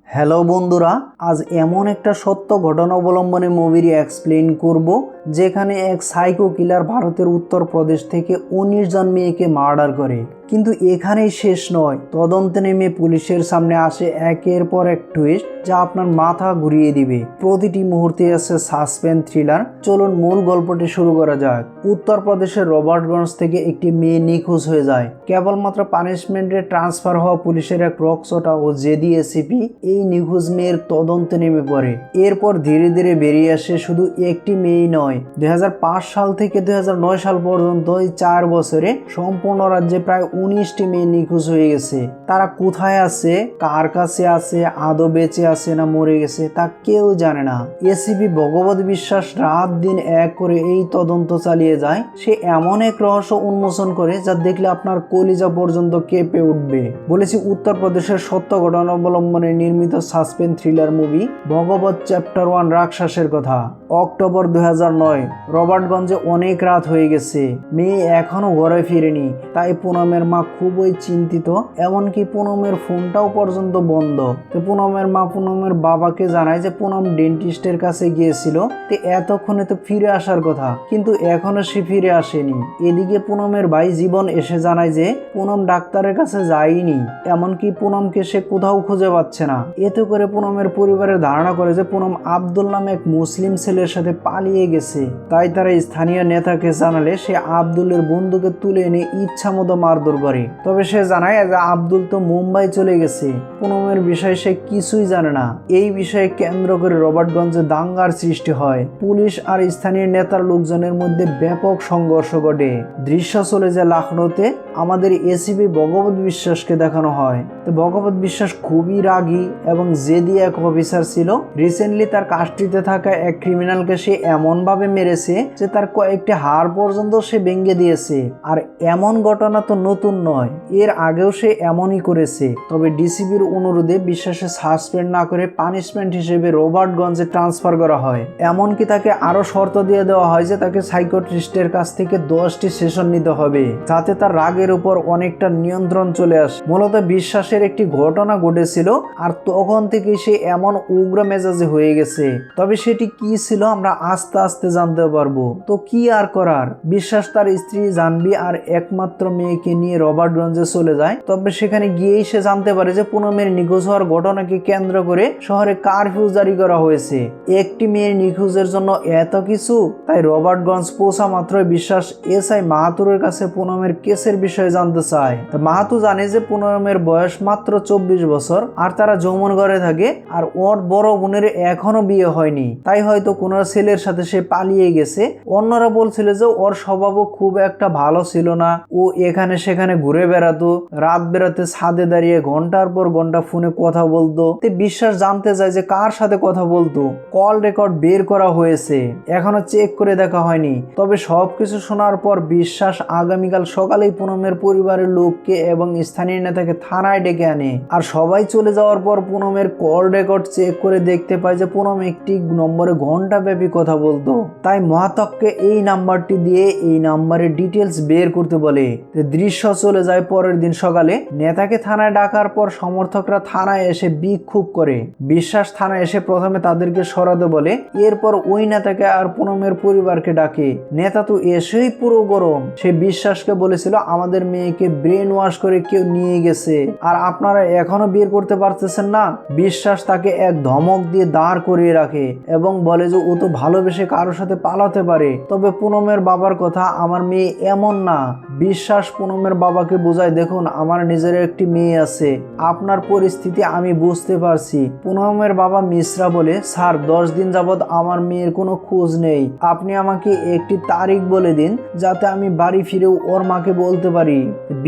Hello বন্ধুরা, আজ এমন একটা সত্য ঘটনা অবলম্বনে মুভির এক্সপ্লেইন করব যেখানে এক সাইকো কিলার ভারতের উত্তরপ্রদেশ থেকে 19 জন মেয়েকে মার্ডার করে। কিন্তু এখানেই শেষ নয়, তদন্তে নেমে পুলিশের সামনে আসে একের পর এক টুইস্ট যা আপনার মাথা ঘুরিয়ে দিবে। প্রতিটি মুহূর্তে আছে সাসপেন্স থ্রিলার। চলুন মূল গল্পটি শুরু করা যাক। উত্তরপ্রদেশের রবার্টগঞ্জ থেকে একটি মেয়ে নিখোঁজ হয়ে যায়। কেবলমাত্র পানিশমেন্টে ট্রান্সফার হওয়া পুলিশের এক রকচটা ও জেডি এসিপি এই নিখোঁজ মেয়ের তদন্তে নেমে পড়ে। এরপর ধীরে ধীরে বেরিয়ে আসে শুধু একটি মেয়েই নয়, 2005 সাল থেকে 2009 সাল পর্যন্ত এই 4 বছরে সম্পূর্ণ রাজ্যে প্রায় 19টি মেয়ে নিখোঁজ হয়ে গেছে। তারা কোথায় আছে, কার কাছে আছে, আদৌ বেঁচে আছে না মরে গেছে তা কেউ জানে না। এসিপি ভগবত বিশ্বাস রাত দিন এক করে এই তদন্ত চালিয়ে যায়। সে এমন এক রহস্য উন্মোচন করে যা দেখলে আপনার কলিজা পর্যন্ত কেঁপে উঠবে। বলেছি উত্তরপ্রদেশের সত্য ঘটনা অবলম্বনে নির্মিত সাসপেন্স থ্রিলার মুভি ভগবত চ্যাপ্টার 1 রাক্ষসের কথা। অক্টোবর 2009, রবার্টগঞ্জে অনেক রাত হয়ে গেছে, মেয়ে এখনো ঘরে ফিরেনি। তাই পুনমের মা খুবই চিন্তিত, এমনকি পুনমের ফোনটাও পর্যন্ত বন্ধ। তো পুনমের মা পুনমের বাবাকে জানায় যে পুনম ডেন্টিস্টের কাছে গিয়েছিল, তো এতক্ষণে তো ফিরে আসার কথা, কিন্তু এখনো সে ফিরে আসেনি। এদিকে পুনমের ভাই জীবন এসে জানায় যে পুনম ডাক্তারের কাছে যায়নি, এমনকি পুনমকে সে কোথাও খুঁজে পাচ্ছে না। এতে করে পুনমের পরিবারের ধারণা করে যে পুনম আব্দুল নামে এক মুসলিম ছেলের সাথে পালিয়ে গেছে। তাই তারা স্থানীয় নেতাকে জানালে সে আব্দুলের বন্ধুকে তুলে এনে ইচ্ছা মতো মারধর করে। তবে সে জানায় যে আব্দুল তো মুম্বাই চলে গেছে, পুনমের বিষয়ে সে কিছুই জানে না। এই বিষয়ে কেন্দ্র করে রবার্টগঞ্জে দাঙ্গার সৃষ্টি হয়। পুলিশ আর স্থানীয় নেতার লোকজনের মধ্যে ব্যাপক সংঘর্ষ ঘটে। দৃশ্য চলে যায় লখনৌতে। আমাদের এসিপি ভগবত বিশ্বাসকে দেখানো হয়। তো ভগবত বিশ্বাস খুবই রাগী এবং জেদি এক অফিসার ছিল। রিসেন্টলি তার কাস্টডিতে থাকা এক ক্রিমিনালকে সে এমন ভাবে মেরেছে যে তার কয়েকটি হাড় পর্যন্ত সে ভেঙে দিয়েছে। আর এমন ঘটনা তো নতুন নয়, এর আগেও সে এমনই করেছে। তবে ডিসিপির অনুরোধে বিশ্বাসে সাসপেন্ড না করে পানিশমেন্ট হিসেবে রবার্টগঞ্জে ট্রান্সফার করা হয়। এমনকি তাকে আরো শর্ত দিয়ে দেওয়া হয় যে তাকে সাইকিয়াট্রিস্টের কাছ থেকে 10টি সেশন নিতে হবে, যাতে তার রাগের উপর অনেকটা নিয়ন্ত্রণ চলে আসে। মূলত বিশ্বাসের একটি ঘটনা ঘটেছিল আর তখন থেকে সে এমন উগ্র মেজাজে হয়ে গেছে। তবে সেটি কি ছিল আমরা আস্তে আস্তে জানতে পারবো। তো কি আর করার, বিশ্বাস তার স্ত্রী জাহ্নবী আর একমাত্র মেয়েকে নিয়ে রবার্টগঞ্জে চলে যায়। তবে সেখানে গিয়েই সে জানতে পারে যে পুনমের নিখোঁজ হওয়ার ঘটনাকে কেন্দ্র করে শহরে কারফিউ জারি করা হয়েছে। একটি মেয়ের নিখোঁজের জন্য এত কিছু। তাই রবার্টগঞ্জ পৌঁছা মাত্রই বিশ্বাস এসআই মাহাতুরের কাছে পুনমের কেসের বিষয়ে জানতে চায়। মাহাতু জানে যে পুনমের বয়স মাত্র 24 বছর আর তারা যৌমন ঘরে থাকে, আর ওর বড় বোনের এখনো বিয়ে হয়নি। তাই হয়তো কোনো ছেলের সাথে সে পালিয়ে গেছে। অন্যরা বলছিল যে ওর স্বভাবও খুব একটা ভালো ছিল না, ও এখানে সেখানে ঘুরে বেড়াতো, রাত বেড়াতে ছাদে দাঁড়িয়ে ঘন্টার পর ঘন্টা ফোনে কথা বলতো। বিশ্বাস জানতে চায় যে কার সাথে কথা বলতো। কল রেকর্ড বের করা হয়েছে, এখনো চেক করে দেখা হয়নি। তবে সবকিছু শোনার পর বিশ্বাস আগামীকাল সকালেই পুনমের পরিবারের লোককে এবং স্থানীয় নেতাকে থানায় ডেকে আনে। আর সবাই চলে যাওয়ার পর পুনমের কল রেকর্ড চেক করে দেখতে পায় যে পুনম একটি নম্বরে ঘন্টা ব্যাপী কথা বলতো। তাই মহাতককে এই নাম্বারটি দিয়ে এই নাম্বারের ডিটেলস বের করতে বলে। দৃশ্য চলে যায় পরের দিন সকালে। নেতাকে থানায় ডাকার পর সমর্থকরা থানায় এসে বিক্ষোভ করে। বিশ্বাস থানায় এসে প্রথমে তাদেরকে সরাতে বলে, এরপর ওই নেতাকে আর পুনমের পরিবারকে ডাকে। নেতা তো এসেই পুরো গরম। সে বিশ্বাসকে বলেছিল আমাদের মেয়েকে ব্রেন ওয়াশ করে কেউ নিয়ে গেছে আর আপনারা এখনো বের করতে পারতেছেন না। বিশ্বাস তাকে এক ধমক দিয়ে দাঁড় করিয়ে রাখে এবং বলে যে ও তো ভালোবেসে কারোর সাথে পালাতে পারে। তবে পুনমের বাবার কথা, আমার মেয়ে এমন না। বিশ্বাস পুনমের বাবাকে বোঝায়, দেখুন আমার নিজের একটি মেয়ে আছে, আপনার পরিস্থিতি আমি বুঝতে পারছি। পুনমের বাবা মিশ্রা বলে, স্যার 10 দিন যাবৎ আমার মেয়ের কোনো খোঁজ নেই, আপনি আমাকে একটি তারিখ বলে দিন যাতে আমি বাড়ি ফিরেও ওর মাকে বলতে পারি।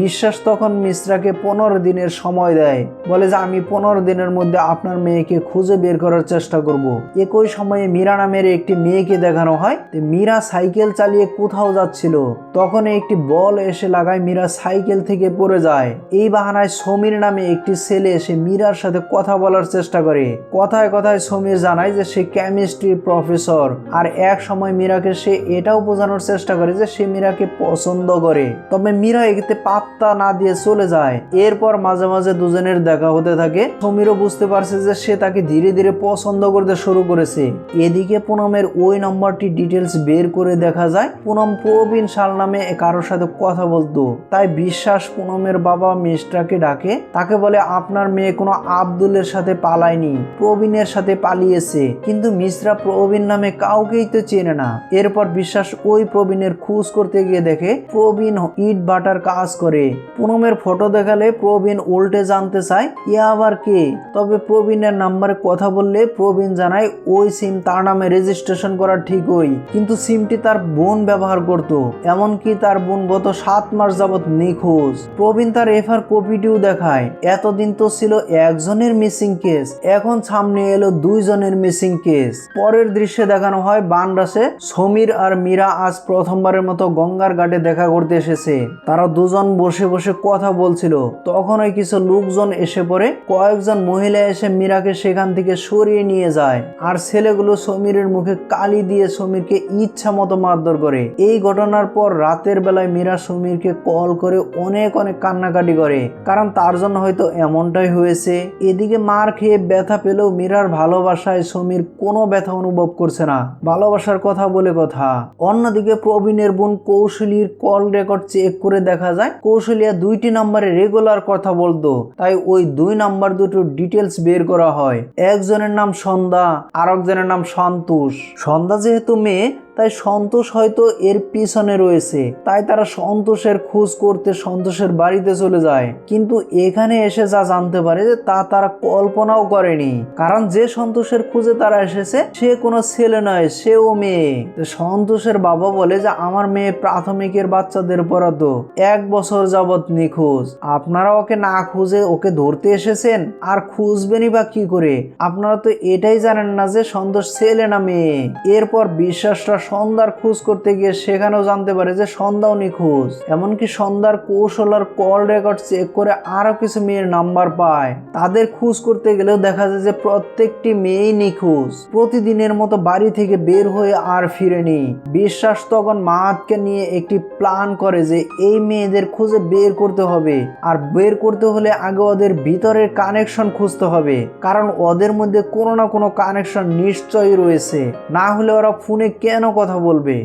বিশ্বাস তখন মিশ্রাকে 15 দিনের সময় দেয়, বলে যে আমি 15 দিনের মধ্যে আপনার মেয়েকে খুঁজে বের করার চেষ্টা করব। একই সময়ে মীরা নামের একটি মেয়েকে দেখানো হয়। মীরা সাইকেল চালিয়ে কোথাও যাচ্ছিল, তখন একটি বল এসে লাগায়, মীরা সাইকেল থেকে পড়ে যায়। এই বাহানায় সমীর নামে একটি ছেলে এসে মীরার সাথে কথা বলার চেষ্টা করে। কথায় কথায় সমীর জানায় যে সে কেমিস্ট্রি প্রফেসর, আর এক সময় মীরাকে সে এটাও বোঝানোর চেষ্টা করে যে সে মীরাকে পছন্দ করে। তবে মীরা সমীরা এতে পাত্তা না দিয়ে চলে যায়। এরপর মাঝে মাঝে দুজনের দেখা হতে থাকে। সমীরও বুঝতে পারছে যে সে তাকে ধীরে ধীরে পছন্দ করতে শুরু করেছে। এদিকে পুনমের ওই নম্বরটি ডিটেলস বের করে দেখা যায় পুনম প্রবীণ শাল নামে কারোর সাথে কথা বলতো। তাই বিশ্বাস পুনমের বাবা মিশ্রাকে ডাকে, তাকে বলে আপনার মেয়ে কোনো আব্দুলের সাথে পালায়নি, প্রবীণের সাথে পালিয়েছে। কিন্তু মিশ্রা প্রবীণ নামে কাউকেই তো চেনে না। এরপর বিশ্বাস ওই প্রবীণের খোঁজ করতে গিয়ে দেখে প্রবীণ ইট বাটার কাজ করে। পুনমের ফটো দেখালে প্রবীণ উল্টে জানতে চায় এ আবার কে। তবে প্রবীণের নাম্বারে কথা বললে প্রবীণ জানায় ওই সিম তার নামে রেজিস্ট্রেশন করা ঠিকই, কিন্তু সিমটি তার বোন ব্যবহার করত। এমনকি তার বোন গত 7 মাস যাবৎ নিখোঁজ। প্রবীণ তার এফআর কপিটিও দেখায়। এতদিন তো ছিল একজনের মিসিং কেস, এখন সামনে এলো 2 জনের মিসিং কেস। পরের দৃশ্যে দেখানো হয় বানরাসে সমীর আর মীরা আজ প্রথমবারের মতো গঙ্গার ঘাটে দেখা করতে এসেছে। তারা দুজন বসে বসে কথা বলছিল। তখনই কিছু লোকজন এসে পড়ে। কয়েকজন মহিলা এসে মীরাকে সেখান থেকে সরিয়ে নিয়ে যায়। আর ছেলেগুলো সমীরের মুখে কালি দিয়ে সমীরকে ইচ্ছা মতো মারধর করে। এই ঘটনার পর রাতের বেলায় মীরা সমীরকে কল করে অনেক অনেক কান্নাকাটি করে, কারণ তার জন্য হয়তো এমনটাই হয়েছে। এদিকে মার খেয়ে ব্যথা পেলেও মীরার ভালোবাসায় সমীর কোনো ব্যথা অনুভব করছে না। ভালোবাসার কথা বলে কথা। অন্যদিকে প্রবীণের বোন কৌশলীর কল রেকর্ড চেক করে দেখা যায় কৌশলিয়া 2টি নাম্বারে রেগুলার কথা বলতো। তাই ওই 2 নাম্বার দুটোর ডিটেলস বের করা হয়। একজনের নাম সন্ধ্যা, আরেকজনের নাম সন্তোষ। সন্ধ্যা যেহেতু মেয়ে, তাই সন্তোষ হয়তো এর পিছনে রয়েছে। তাই তারা সন্তোষের খোঁজ করতে সন্তোষের বাড়িতে চলে যায়। কিন্তু এখানে এসে যা জানতে পারে যে তা তারা কল্পনাও করেনি, কারণ যে সন্তোষের খোঁজে তারা এসেছে সে কোনো ছেলে নয়, সেও মেয়ে। সন্তোষের বাবা বলে যে আমার মেয়ে প্রাথমিকের বাচ্চাদের পড়াতো, 1 বছর যাবৎ নিখোঁজ। আপনারা ওকে না খুঁজে ওকে ধরতে এসেছেন, আর খুঁজবেনই বা কি করে? আপনারা তো এটাই জানেন না যে সন্তোষ ছেলে না মেয়ে। এরপর বিশ্বাসরা সন্ধ্যার খোঁজ করতে গিয়ে সেখানেও জানতে পারে যে সন্ধ্যাও নিখোঁজ। এমনকি সন্ধ্যার কৌশলার কল রেকর্ড চেক করে আরো কিছু মেয়ের নাম্বার পায়। তাদের খোঁজ করতে গেলেও দেখা যায় যে প্রত্যেকটি মেয়েই নিখোঁজ। প্রতিদিনের মতো বাড়ি থেকে বের হয়ে আর ফিরেনি। বিশ্বাস তখন মাহাতকে নিয়ে একটি প্ল্যান করে যে এই মেয়েদের খুঁজে বের করতে হবে, আর বের করতে হলে আগে ওদের ভিতরের কানেকশন খুঁজতে হবে, কারণ ওদের মধ্যে কোনো না কোনো কানেকশন নিশ্চয়ই রয়েছে, না হলে ওরা ফোনে কেন কথা বলবে।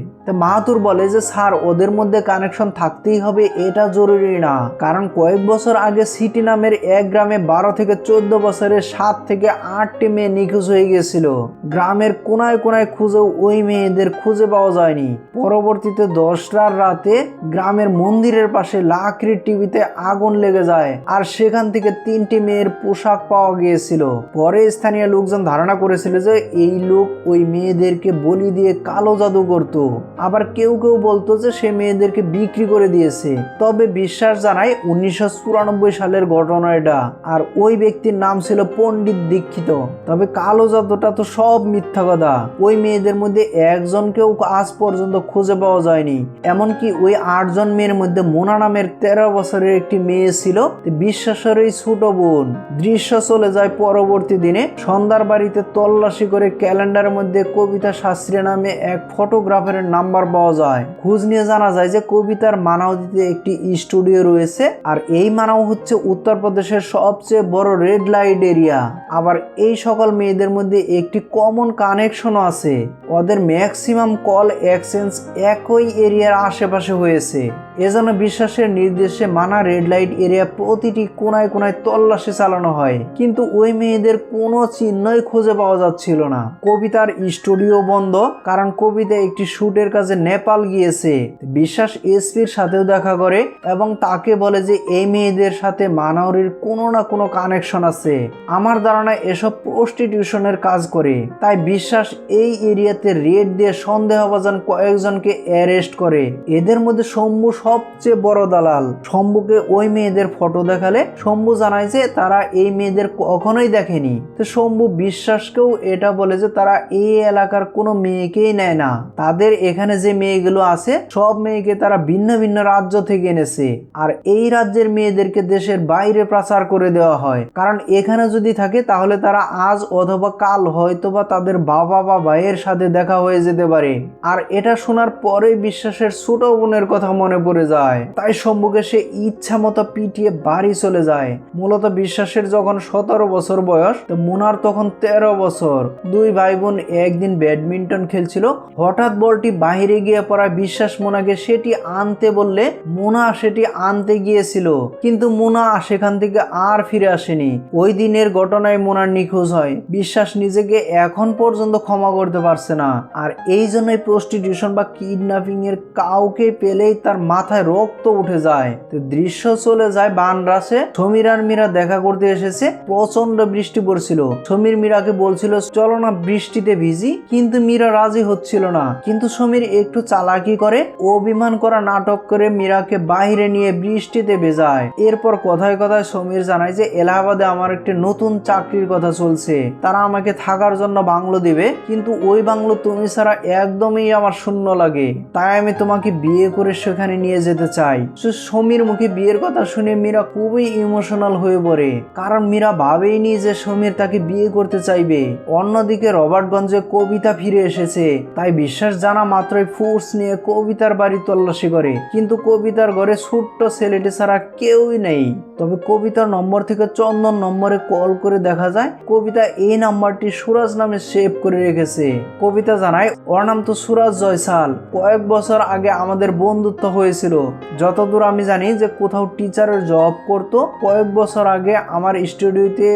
মাহাতুর বলে যে স্যার, ওদের মধ্যে কানেকশন থাকতেই হবে এটা জরুরি না, কারণ কয়েক বছর আগে সিটি নামের এক গ্রামে 12 থেকে 14 বছরের 7 থেকে 8টি মেয়ে নিখোঁজ হয়ে গেছিল। গ্রামের কোনায় কোনায় খুঁজেও ওই মেয়েদের খুঁজে পাওয়া যায়নি। পরবর্তীতে 10টার রাতে গ্রামের মন্দিরের পাশে লাকড়ির টিভিতে আগুন লেগে যায়, আর সেখান থেকে 3টি মেয়ের পোশাক পাওয়া গিয়েছিল। পরে স্থানীয় লোকজন ধারণা করেছিল যে এই লোক ওই মেয়েদেরকে বলি দিয়ে কালো জাদু করত। আবার কেউ কেউ বলতো যে সে মেয়েদেরকে বিক্রি করে দিয়েছে। তবে বিশ্বাস জানায় 1994 সালের ঘটনা এটা, আর ওই ব্যক্তির নাম ছিল পণ্ডিত দীক্ষিত। তবে কালো জাদুটা তো সব মিথ্যা কথা। ওই মেয়েদের মধ্যে একজনকেও আজ পর্যন্ত খুঁজে পাওয়া যায়নি। এমনকি ওই 8 জন মেয়ের মধ্যে মোনা নামের 13 বছরের একটি মেয়ে ছিল, বিশ্বাসের এই ছোট বোন। দৃশ্য চলে যায় পরবর্তী দিনে। সন্ধ্যার বাড়িতে তল্লাশি করে ক্যালেন্ডারের মধ্যে কবিতা শাস্ত্রী নামে এক ফটোগ্রাফারের নাম্বার পাওয়া যায়। খোঁজ নিয়ে জানা যায় যে কবিতার মানাউদিতে একটি স্টুডিও রয়েছে, আর এই মানাউ হচ্ছে উত্তরপ্রদেশের সবচেয়ে বড় রেড লাইট এরিয়া। আবার এই সকল মেয়েদের মধ্যে একটি কমন কানেকশনও আছে। ওদের ম্যাক্সিমাম কল এক্সচেঞ্জ একই এরিয়ার আশেপাশে হয়েছে। এজন্য বিশ্বাসের নির্দেশে মানা রেড লাইট এরিয়া প্রতিটি কোনায় কোনায় তল্লাশি চালানো হয়, কিন্তু ওই মেয়েদের কোনো চিহ্নই খুঁজে পাওয়া যাচ্ছিল না। কবিতার স্টুডিও বন্ধ, কারণ কবিতা একটি শুটের কাজে নেপাল গিয়েছে। বিশ্বাস এসপির সাথেও দেখা করে এবং তাকে বলে যে এই মেয়েদের সাথে মানাউরির কোনো না কোনো কানেকশন আছে। আমার ধারণা এসব প্রস্টিটিউশনের কাজ করে। তাই বিশ্বাস এই এরিয়াতে রেড দিয়ে সন্দেহভাজন কয়েকজনকে অ্যারেস্ট করে। এদের মধ্যে শম্ভু সবচেয়ে বড় দালাল। শম্ভুকে ওই মেয়েদের ফটো দেখালে শম্ভু জানায় যে তারা এই মেয়েদের কখনোই দেখেনি। তো শম্ভু বিশ্বাসকেও এটা বলে যে তারা এই এলাকার কোনো মেয়েকেই নেয় না। তাদের এখানে যে মেয়েগুলো আছে সব মেয়েকে তারা ভিন্ন ভিন্ন রাজ্য থেকে এনেছে, আর এই রাজ্যের মেয়েদেরকে দেশের বাইরে পাচার করে দেওয়া হয়, কারণ এখানে যদি থাকে তাহলে তারা আজ অথবা কাল হয়তোবা তাদের বাবা বা ভাইয়ের সাথে দেখা হয়ে যেতে পারে। আর এটা শোনার পরে বিশ্বাসের ছোট বোনের কথা মনে পড়ে পড়ে যায়। তাই শম্ভুকে সে ইচ্ছা মতো পিটিয়ে বাড়ি চলে যায়। মূলত বিশ্বাসের যখন 17 বছর বয়স, তো মুনার তখন 13 বছর। দুই ভাই বোন একদিন ব্যাডমিন্টন খেলছিল। হঠাৎ বলটি বাহিরে গিয়ে পড়ায় বিশ্বাস মুনাকে সেটি আনতে বললে মুনা সেটি আনতে গিয়েছিল, কিন্তু মুনা সেখান থেকে আর ফিরে আসেনি। ওই দিনের ঘটনায় মুনার নিখোঁজ হয়। বিশ্বাস নিজেকে এখন পর্যন্ত ক্ষমা করতে পারছে না। আর এই জন্যই প্রস্টিটিউশন বা কিডন্যাপিং এর কাউকে পেলেই তার মাথায় রক্ত উঠে যায়। তো দৃশ্য চলে যায় বানরাসে। সমীর আর মীরা দেখা করতে এসেছে। প্রচন্ড বৃষ্টি পড়ছিল। সমীর মীরাকে বলছিল চলো না বৃষ্টিতে ভিজি, কিন্তু মীরা রাজি হচ্ছিল না। কিন্তু সমীর একটু চালাকি করে, অভিমান করা নাটক করে মীরাকে বাইরে নিয়ে বৃষ্টিতে ভেজায়। এরপর কথায় কথায় সমীর জানায় যে এলাহাবাদে আমার একটি নতুন চাকরির কথা চলছে, তারা আমাকে থাকার জন্য বাংলো দিবে, কিন্তু ওই বাংলো তুমি ছাড়া একদমই আমার শূন্য লাগে, তাই আমি তোমাকে বিয়ে করে সেখানে নিয়ে যেতে চাই। সমীর মুখে বিয়ের কথা শুনে মীরা খুবই ইমোশনাল হয়ে পড়ে, কারণ মীরা ভাবেইনি যে সমীর তাকে বিয়ে করতে চাইবে। অন্যদিকে রবার্টগঞ্জে কবিতা ফিরে এসেছে। তাই বিশ্বাস জানা মাত্রই ফোর্স নিয়ে কবিতার বাড়ি তল্লাশি করে, কিন্তু কবিতার ঘরে ছোট্ট ছেলেটি ছাড়া কেউই নেই। তবে কবিতার নম্বর থেকে চন্দন নম্বরে কল করে দেখা যায় কবিতা এই নাম্বারটি সুরাজ নামে সেভ করে রেখেছে। কবিতা জানায় ওর নাম তো সুরাজ জয়সাল, কয়েক বছর আগে আমাদের বন্ধুত্ব হয়েছিল। যতদূর আমি জানি যে কোথাও টিচারের জব করতো। কয়েক বছর আগে আমার স্টুডিওতে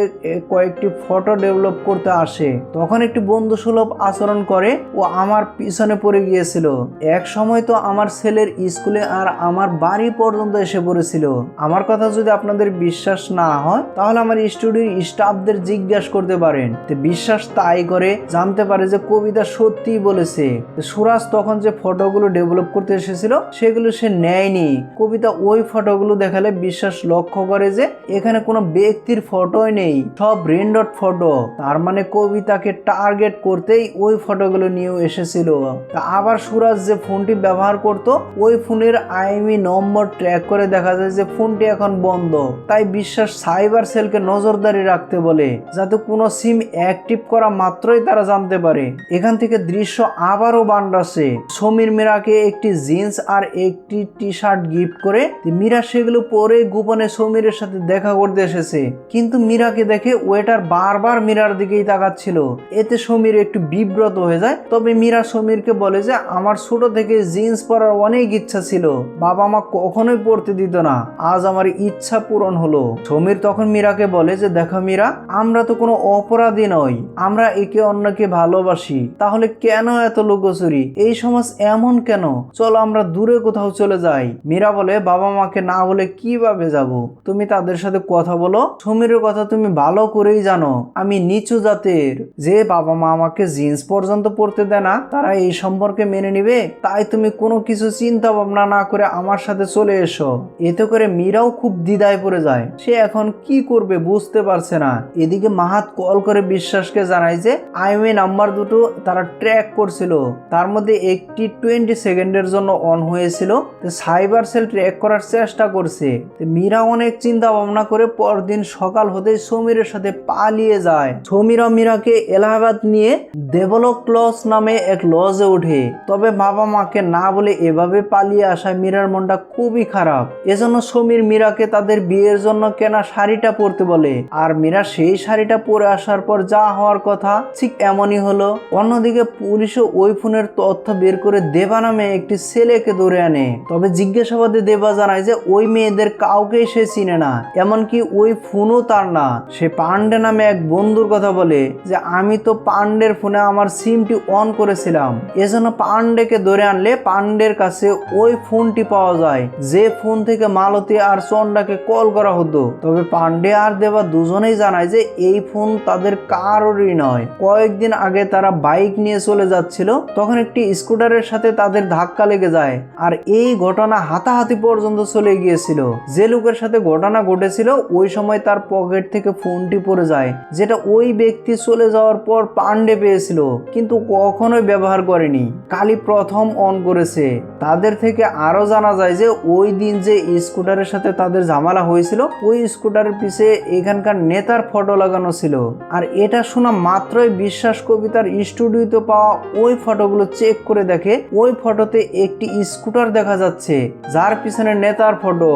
কয়েকটি ফটো ডেভেলপ করতে আসে, তখন একটি বন্ধুসুলভ আচরণ করে ও আমার পিছনে পড়ে গিয়েছিল। এক সময় তো আমার ছেলের স্কুলে আর আমার বাড়ি পর্যন্ত এসে পড়েছিল। আমার কথা যদি আপনাদের বিশ্বাস না হয় তাহলে আমার স্টুডিওর স্টাফদের জিজ্ঞাসা করতে পারেন। বিশ্বাস তাই করে, জানতে পারে যে কবিতা সত্যিই বলেছে। সুরাজ তখন যে ফটোগুলো ডেভেলপ করতে এসেছিল সেগুলো সে নেয়নি। কবিতা ওই ফটোগুলো দেখালে বিশ্বাস লক্ষ্য করে যে এখানে কোনো ব্যক্তির ফটোই নেই, সব রেন্ডার ফটো। তার মানে কবিতাকে টার্গেট করতেই ওই ফটোগুলো নিয়ে এসেছিল। আবার সুরাজ যে ফোনটি ব্যবহার করত ওই ফোনের আইএমই নম্বর ট্র্যাক করে দেখা যায় যে ফোনটি এখন বন্ধ। তাই বিশ্বাস সাইবার সেলকে নজরদারি রাখতে বলে, যাতে কোনো সিম অ্যাক্টিভ করা মাত্রই তারা জানতে পারে। এখান থেকে দৃশ্য আবারও বান্ডাসে। সমীর মীরাকে একটি জিন্স আর একটি টি শার্ট গিফট করে মীরা সেগুলো পরে গোপনে সমীরের সাথে দেখা করতে এসেছে, কিন্তু মীরাকে দেখে ওয়েটার বারবার মীরার দিকেই তাকাচ্ছিল। এতে সমীর একটু বিব্রত হয়ে যায়। তবে মীরা সমীরকে বলে যে আমার ছোট থেকে জিন্স পরার অনেক ইচ্ছা ছিল, বাবা মা কখনোই পড়তে দিত না, আজ আমার ইচ্ছা পূরণ হলো। সমীর তখন মীরাকে বলে যে দেখো মীরা, আমরা তো কোনো অপরাধী নই, আমরা একে অন্যকে ভালোবাসি, তাহলে কেন এত লুকোচুরি? এই সমাজ এমন কেন? চলো আমরা দূরে কোথাও চলে যাই। মীরা বলে বাবা মাকে না বলে কিভাবে যাব? তুমি তাদের সাথে কথা বলো। সমীরের কথা তুমি ভালো করেই জানো আমি নিচু জাতের, যে বাবা মা আমাকে জিন্স পর্যন্ত পরতে দেয় না, তারা এই সম্পর্কে মেনে নিবে? তাই তুমি কোনো কিছু চিন্তা ভাবনা না করে আমার সাথে চলে এসো। এতে করে মীরাও খুব দ্বিধায় পড়ে যায়, সে এখন কি করবে বুঝতে পারছে না। এদিকে মাহাত কল করে বিশ্বাসকে জানায় যে আইএমই নাম্বার দুটো তারা ট্র্যাক করছিল, তার মধ্যে একটি 20 সেকেন্ডের জন্য অন হয়েছিল। সাইবার সেল ট্র্যাক করার চেষ্টা করছে। মীরা অনেক চিন্তা ভাবনা করে পরদিন সকাল হতে সমীরের সাথে পালিয়ে যায়। সমীরা মীরাকে এলাহাবাদ নিয়ে দেবলোক লজ নামে এক লজে ওঠে। তবে বাবা মাকে না বলে এভাবে পালিয়ে আসায় মীরার মনটা খুবই খারাপ। এজন্য সমীর মীরাকে তাদের বিয়ের জন্য কেনা শাড়িটা পরতে বলে, আর মীরা সেই শাড়িটা পরে আসার পর যা হওয়ার কথা ঠিক এমনই হলো। অন্যদিকে পুলিশও ওই ফোনের তথ্য বের করে দেবা নামে একটি ছেলেকে ধরে আনে। তবে জিজ্ঞাসাবাদে দেবা জানায় যে ওই মেয়েদের কাউকেই সে চিনে না, এমনকি ওই ফোনও তার না। সে পান্ডে নামে এক বন্ধুর কথা বলে যে আমি তো পান্ডের ফোনে আমার সিমটি অন করেছিলাম, এজন্য পান্ডেকে ধরে আনলে পান্ডের কাছে ওই ফোনটি পাওয়া যায় যে ফোন থেকে মালতী আর চন্ডাকে কল করা হতো। তবে পান্ডে আর দেবা দুজনেই জানায় যে এই ফোন তাদের কারোরই নয়। কয়েকদিন আগে তারা বাইক নিয়ে চলে যাচ্ছিল, তখন একটি স্কুটারের সাথে তাদের ধাক্কা লেগে যায়, আর এই ঘটনা হাতাহাতি পর্যন্ত চলে গিয়েছিল। যে লোকের সাথে ঘটনা ঘটেছিল ওই সময় তার পকেট থেকে ফোনটি পড়ে যায়, যেটা ওই ব্যক্তি চলে যাওয়ার যাওয়ার পর পান্ডে পেয়েছিল, কিন্তু কখনোই ব্যবহার করেনি। কালী প্রথম অন করেছে। তাদের থেকে আরো জানা যায় যে ওই দিন যে স্কুটারের সাথে তাদের ঝামেলা হয়েছিল, ওই স্কুটারের পিছে এখানকার নেতার ফটো লাগানো ছিল। আর এটা শোনা মাত্রই বিশ্বাস কবিতার স্টুডিওতে পাওয়া ওই ফটোগুলো চেক করে দেখে ওই ফটোতে একটি স্কুটার দেখা যাচ্ছে, যার পিছনে নেতার ফটো।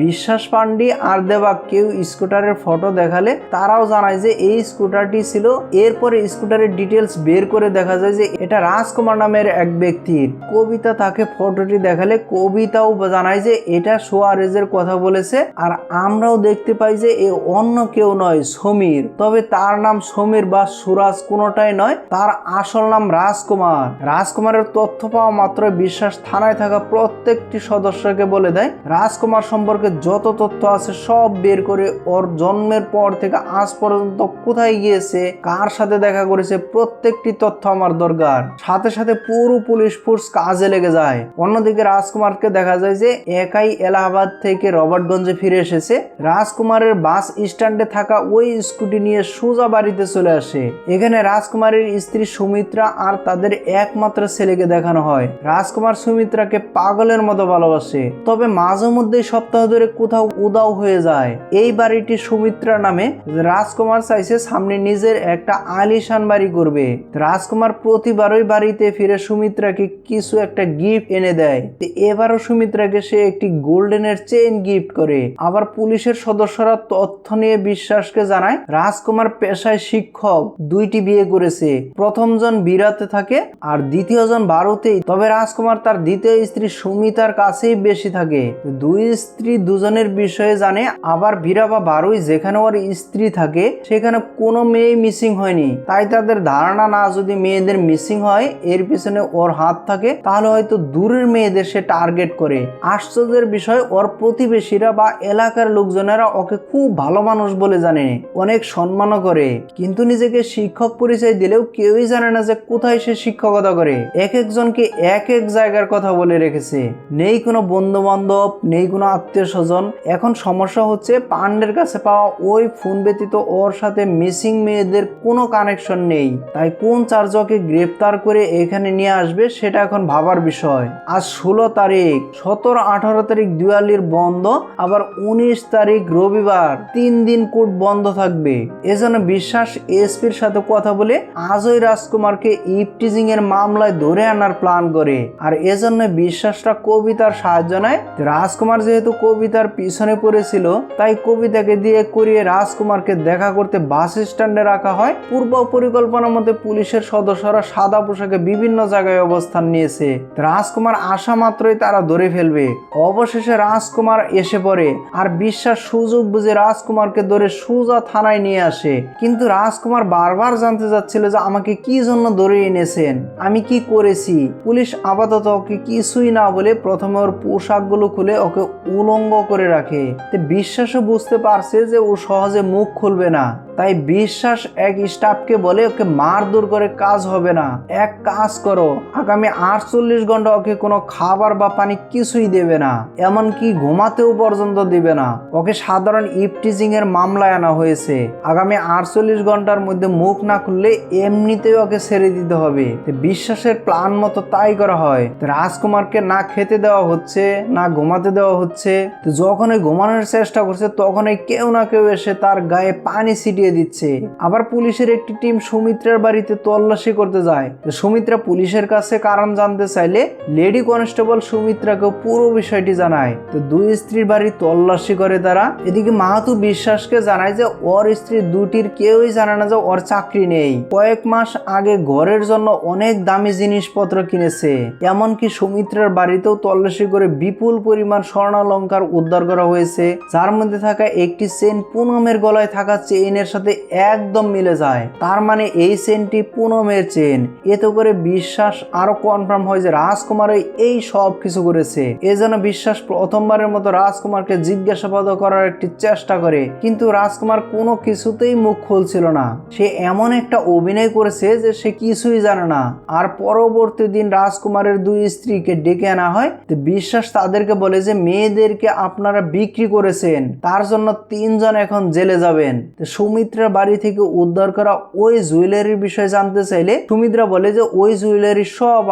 বিশ্বাস, পান্ডে আর দেবা কেউ স্কুটারের ফটো দেখালে তারাও জানায় যে এই স্কুটারটি ছিল। এরপরে স্কুটারের ডিটেলস বের করে দেখা যায় যে এটা রাজকুমার নামের এক ব্যক্তির। কবিতা তাকে ফটোটি দেখালে কবিতাও জানায় যে এটা সুয়ারেজের কথা বলেছে। আর আমরাও দেখতে পাই যে এ অন্য কেউ নয়, সমীর। তবে তার নাম সমীর বা সুরাজ কোনোটাই নয়, তার আসল নাম রাজকুমার। রাজকুমারের তথ্য পাওয়া মাত্র বিশ্বাস থানায় থাকা প্রত্যেকটি সদস্যকে বলে দেয় রাজকুমার সম্পর্কে যত তথ্য আছে সব বের করে, ওর জন্মের পর থেকে আজ পর্যন্ত কোথায় গিয়েছে, কার সাথে দেখা করেছে, প্রত্যেকটি তথ্য আমার দরকার। সাথে সাথে পুরো পুলিশ ফোর্স কাজে লেগে যায়। অন্যদিকে রাজকুমারকে দেখা যায় যে একাই এলাহাবাদ থেকে রবার্টগঞ্জে ফিরে এসেছে। রাজকুমারের বাস স্ট্যান্ডে থাকা ওই স্কুটি নিয়ে সোজা বাড়িতে চলে আসে। এখানে রাজকুমারের স্ত্রী সুমিত্রা আর তাদের একমাত্র ছেলেকে দেখানো হয়। রাজকুমার সুমিত্রাকে পাগলের মতো ভালোবাসে, তবে মাঝে মধ্যে সপ্তাহ ধরে কোথাও উদাও হয়ে যায়। এই বাড়িটি সুমিত্রার নামে। রাজকুমার চাইছে সামনে নিজের একটা আলিশান বাড়ি করবে। রাজকুমার প্রতিবারই বাড়িতে ফিরে সুমিত্রাকে কিছু একটা গিফট এনে দেয়। এবারও সুমিত্রাকে সে একটি গোল্ডেনের চেইন গিফট করে। আবার পুলিশের সদস্যরা তথ্য নিয়ে বিশ্বাসকে জানায় রাজকুমার পেশায় শিক্ষক, দুইটি বিয়ে করেছে। প্রথমজন বিরাতে থাকে আর দ্বিতীয়জন ভারতেই। তবে রাজকুমার তার দ্বিতীয় স্ত্রী সুমিতার কাছেই বেশি থাকে। দুই স্ত্রী দুজনের বিষয়ে জানে। আবার বীরা বা বারুই যেখানে ওর স্ত্রী থাকে সেখানে কোনো মেয়ে মিসিং হয়নি। তাই তাদের ধারণা না, যদি মেয়েদের মিসিং হয় এর পিছনে ওর হাত থাকে, তাহলে হয়তো দূরের মেয়েদের সে টার্গেট করে। আশ্চর্যের বিষয়, ওর প্রতিবেশীরা বা এলাকার লোকজনেরা ওকে খুব ভালো মানুষ বলে জানে, অনেক সম্মানও করে। কিন্তু নিজেকে শিক্ষক পরিচয় দিলেও কেউই জানে না যে কোথায় সে শিক্ষকতা করে। এক একজনকে এক এক জায়গার কথা বলে রেখেছে। নেই কোনো বন্ধু বান্ধব, নেই কোনো আত্মীয় স্বজন। এখন সমস্যা হচ্ছে পান্ডের কাছে পাওয়া ওই ফোন ব্যতীত ওর সাথে মিসিং মেয়েদের কোনো কানেকশন নেই। তাই কোন চারজনকে গ্রেপ্তার করে এখানে নিয়ে আসবে সেটা এখন ভাবার বিষয়। আজ 16 তারিখ, 17, 18 তারিখ দিওয়ালির বন্ধ, আবার 19 তারিখ রবিবার, 3 দিন কোর্ট বন্ধ থাকবে। এজন্য বিশ্বাস এসপির সাথে কথা বলে আজই রাজকুমারকে ইপটিজিং এর মামলায় ধরে আনার প্ল্যান করে। আর এজন্য বিশ্বাসটা কবিতার সাহায্য নেয়। রাজকুমার যেহেতু কবিতার পিছনে পড়েছিল, তাই কবিতাকে দিয়ে করিয়ে রাজকুমারকে দেখা করতে বাস স্ট্যান্ডে রাখা হয়। পূর্ব পরিকল্পনা মতে পুলিশের সদস্যরা সাদা পোশাকে বিভিন্ন জায়গায় অবস্থান নিয়েছে। রাজকুমার আসা মাত্রই তারা ধরে ফেলবে। অবশেষে রাজকুমার এসে পড়ে আর বিশ্বাস সুযোগ বুঝে রাজকুমারকে ধরে সোজা থানায় নিয়ে আসে। কিন্তু রাজকুমার বারবার জানতে চাচ্ছিল যে আমাকে কি জন্য ধরে এনেছেন, আমি কি করেছি। পুলিশ আপাতত ওকে কিছুই না বলে প্রথমে ওর পোশাকগুলো খুলে ওকে উলঙ্গ করে রাখে। বিশ্বাসও বুঝতে পারছে যে ও সহজে মুখ খুলবে না। তাই বিশ্বাস এক স্টাফকে বলে ওকে মারধর করে কাজ হবে না, এক কাজ করো, আগামী 48 ঘন্টা ওকে কোনো খাবার বা পানি কিছুই দেবে না, এমনকি ঘুমাতেও পর্যন্ত দিবে না। ওকে সাধারণ ইপটিজিং এর মামলায় আনা হয়েছে। আগামী 48 ঘন্টার মধ্যে মুখ না খুললে এমনিতেই ওকে ছেড়ে দিতে হবে। বিশ্বাসের প্ল্যান মতো তাই করা হয়। রাজকুমারকে না খেতে দেওয়া হচ্ছে, না ঘুমাতে দেওয়া হচ্ছে। যখনই ঘুমানোর চেষ্টা করছে তখনই কেউ না কেউ এসে তার গায়ে পানি ছিটিয়ে দিচ্ছে। আবার পুলিশের একটি টিম সুমিত্রার বাড়িতে তল্লাশি করতে যায়। সুমিত্রা পুলিশের কাছে কারণ জানতে চাইলে লেডি কনস্টেবল সুমিত্রাকে পুরো বিষয়টি জানায়। দুই স্ত্রীর বাড়ি তল্লাশি করে তারা। এদিকে মাহাতো বিশ্বাসকে জানায় যে ওর স্ত্রী দুটির কেউই জানে না যে ওর চাকরি নেই। কয়েক মাস আগে ঘরের জন্য অনেক দামি জিনিসপত্র কিনেছে। এমনকি সুমিত্রার বাড়িতেও তল্লাশি করে বিপুল পরিমাণ স্বর্ণালংকার উদ্ধার করা হয়েছে, যার মধ্যে থাকা একটি চেন পুনমের গলায় থাকা চেইনের সাথে একদম মিলে যায়। তার মানে এই চেনটি পুনমের চেন। এতে করে বিশ্বাস আরো কনফার্ম হয় যে রাজকুমার এই সব কিছু করেছে। এজন্য বিশ্বাস প্রথমবারের মতো রাজকুমারকে জিজ্ঞাসাবাদ করার একটি চেষ্টা করে, কিন্তু রাজকুমার কোনো কিছুতেই মুখ খুলছিল না। সে এমন একটা অভিনয় করেছে যে সে কিছুই জানে না। আর পরবর্তী দিন রাজকুমারের দুই স্ত্রীকে ডেকে আনা হয়। বিশ্বাস তাদেরকে বলে যে মেয়েদেরকে আপনারা বিক্রি করেছেন, তার জন্য 3 জন এখন জেলে যাবেন। সুমি সুমিত্রার বাড়ি থেকে উদ্ধার করা ওই জুয়েলারির বিষয়ে জানতে চাইলে সুমিত্রা বলে যে ওই জুয়েলারি সব